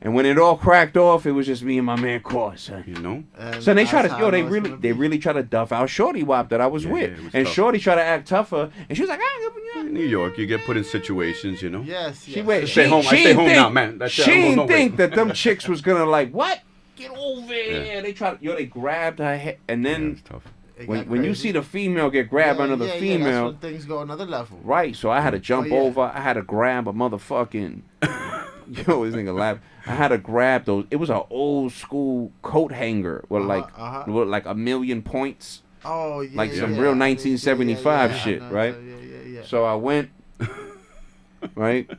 And when it all cracked off, it was just me and my man Core, son. You know. And So they try that's to, how I they know it's really, gonna they be. really try to duff out Shorty Wop that I was Yeah, with, it was and tough. Shorty tried to act tougher, and she was like, In New York, you get put in situations, you know. Yes. She yes. wait, Stay home. I stay didn't home think, now, man. That's it. She I don't didn't know think where- that them chicks was gonna like what? Get over here. They tried, they grabbed her head, and Yeah, then it's tough. It when got you crazy. see the female get grabbed under the that's female, when things go another level. right? So I had to jump yeah. over. I had to grab a motherfucking. Yo, this nigga laugh. I had to grab those. It was an old school coat hanger with with like 1,000,000 points. Oh yeah. Like some yeah. real 1975 Yeah, shit, I know, right? Yeah. So I went, right?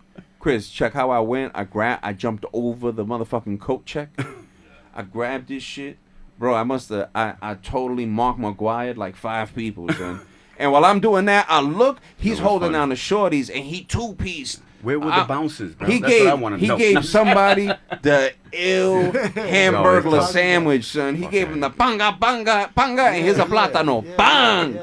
Chris, check how I went. I jumped over the motherfucking coat check. I grabbed this shit. Bro, I totally Mark McGuired like 5 people, son. And while I'm doing that, I look, he's That was holding funny. down the shorties, and he 2-pieced. Where were the bounces, bro? He That's what I gave want to know. gave somebody the ill hamburger tough. sandwich, son. He gave him the panga, and here's a plátano. Bang!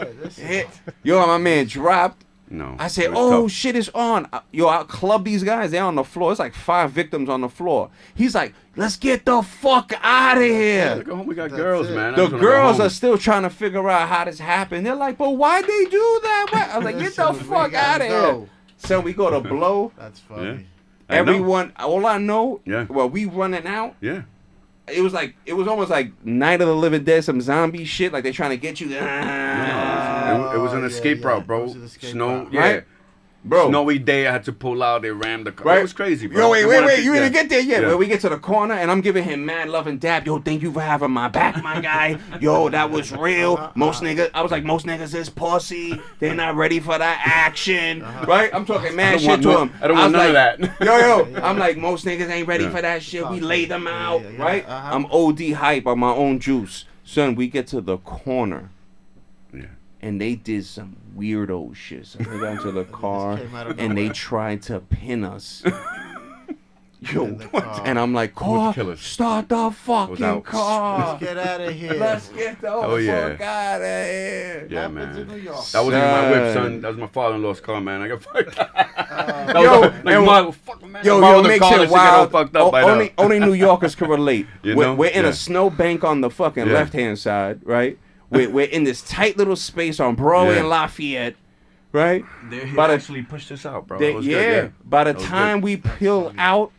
Yo, my man dropped. No. I said, it was oh, tough. shit is on. Yo, I club these guys. They're on the floor. It's like 5 victims on the floor. He's like, let's get the fuck out of here. Go home. We got That's girls, it. man. I The just wanna go girls home. are still trying to figure out how this happened. They're like, but why'd they do that? I was like, get the Listen, we fuck gotta out of here. go. So we go to blow. That's funny. I know. Everyone, all I know, Yeah. well, we running out. Yeah. It was almost like Night of the Living Dead, some zombie shit. Like they trying to get you. It was an yeah, escape yeah. route, It bro. was an escape Snow, route. yeah. Right? Bro. Snowy day, I had to pull out. They rammed the car. Right. It was crazy, bro. Yo, wait, you yeah. didn't get there yet. Yeah. Well, we get to the corner, and I'm giving him mad love and dab. Yo, thank you for having my back, my guy. Yo, that was real. Most niggas, I was like, most niggas is pussy. They're not ready for that action. Right? I'm talking mad shit to him. I don't want was none like, of that. Yo, I'm like, most niggas ain't ready Yeah. for that shit. We lay them out, yeah. right? I'm OD hype on my own juice. Son, we get to the corner. Yeah. And they did some weirdo shit. So they got into the car came out of and they nowhere. tried to pin us. Yo, In the car. and I'm like, Would car, kill us. start the fucking out. car. Let's get out of here. Let's get the Oh, yeah. fuck out of here. Yeah, Happens in man. New York. That wasn't even my whip, Son. son. That was my father-in-law's car, man. I got fucked. Yo, Yo, Yo, makes it wild. Fucked up by now. Only New Yorkers can relate. You we're know? we're in Yeah. a snowbank on the fucking Yeah. left-hand side, right? We're in this tight little space on Broadway Yeah. and Lafayette, right? They By the- actually pushed us out, bro. They- It was yeah. good, yeah. By the That was time good. we peel out,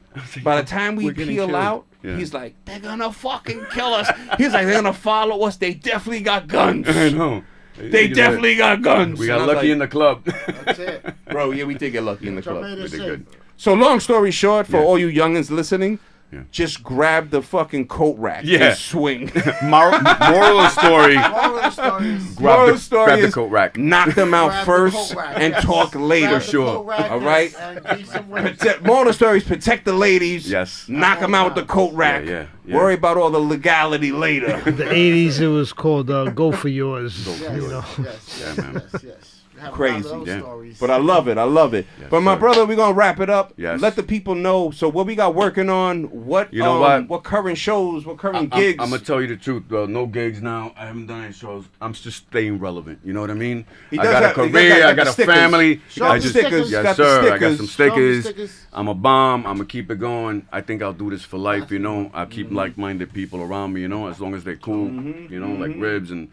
by the time we We're getting peel killed. out, Yeah. he's like, they're gonna fucking kill us. He's like, they're gonna follow us. They definitely got guns. I know. They definitely got guns. We And got I was lucky like, in the club. That's it. Bro, yeah, we did get lucky in the club. Made it We did safe. good. So long story short, for Yeah. all you youngins listening, Yeah. just grab the fucking coat rack Yeah. and swing. Moral of the story. Moral of the story is Moral of the Grab story the is coat rack. knock them out grab the first coat rack, and yes. talk later. Grab the sure. coat rack, All right. and get some wings. Moral of the story is protect the ladies. Yes. Knock them out with the coat rack. Yeah. Worry about all the legality later. The 80s, it was called Go For Yours. Yes, You know? yes, Yeah, man. yes. We have a lot of Crazy. those Yeah. stories. But I love it. Yes, But my sir. brother, we're gonna wrap it up. Yes. Let the people know. So what we got working on? What You know what? current shows? What current I'm gigs? gonna tell you the truth, bro. No gigs now. I haven't done any shows. I'm just staying relevant. You know what I mean? He I does got have- a he does career. got I got the a stickers. family. Show I the just, stickers. yes, Got the sir. I got stickers. some Show 'em the stickers. stickers. I'm a bomb. I'm gonna keep it going. I think I'll do this for life. You know, I'll keep like-minded people around me. You know, as long as they're cool. You know, like Ribs and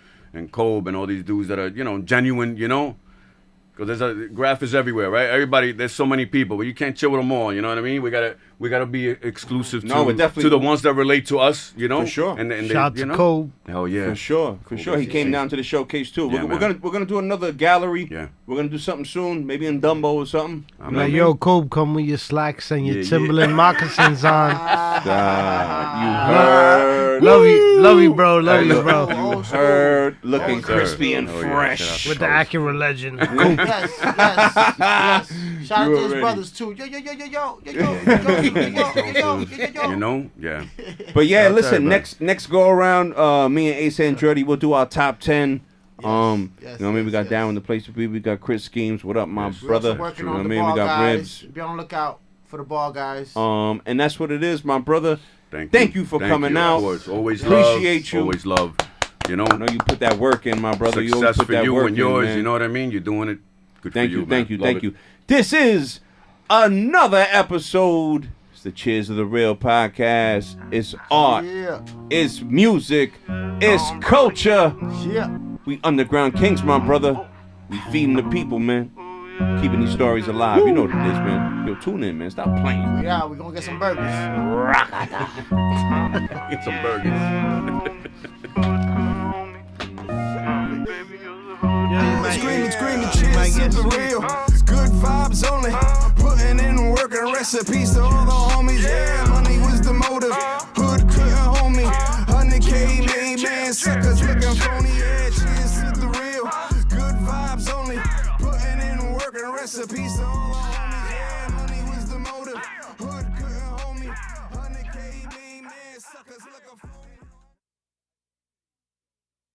Kobe and all these dudes that are genuine. You know. Because Graff is everywhere, right? Everybody, there's so many people, but you can't chill with them all. You know what I mean? We gotta be exclusive No, we're to definitely- the ones that relate to us. You know, For sure. And Shout they, to you know? Kobe. Hell yeah, For sure. He came down to the showcase too. Yeah, we're man. gonna do another gallery. Yeah. We're gonna do something soon, maybe in Dumbo or something. I'm Like, yo, Kobe, come with your slacks and your Yeah, yeah. Timberland moccasins on. You heard. Love you, bro. Love you, Hey, bro. look, Old school. Heard, looking Old school. crispy and Oh, yeah, fresh. shout out to With the Acura legend. Yes. Shout out You to his already- brothers too. Yo. You know? Yeah. But yeah, Shout out to listen, everybody. next go around, me and Ace and Dreddy will do our top 10. Yes, You know what I mean? We got yes. Down in the Place to Be. We got Chris Schemes. What up, my Yes. We're also brother? working You know on what I the mean? ball We got guys. Ribs. Be on the lookout for the ball guys. And that's what it is, my brother. Thank you for coming out. Of course. Always Appreciate love. you. Always love. You know? I know you put that work in, my brother. You always Success put for that you work and in, yours. man. You know what I mean? You're doing it. Good Thank for you, you, thank man. you, Love thank it. you. This is another episode. It's the Cheers of the Real podcast. It's art. Yeah. It's music. It's culture. Yeah. We underground kings, my brother. We feeding the people, man. Keeping these stories alive. You know what it is, man. Yo, tune in, man. Stop playing. Yeah, we're gonna get some burgers. Get some burgers. Screaming, cheers to the real. Good vibes only. Putting in work and recipes to all the homies. Yeah, money was the motive. Hood couldn't hold me. 100K made man suckers looking phony. Yeah, cheers to the real. Good vibes only. Putting in work and recipes to all the homies.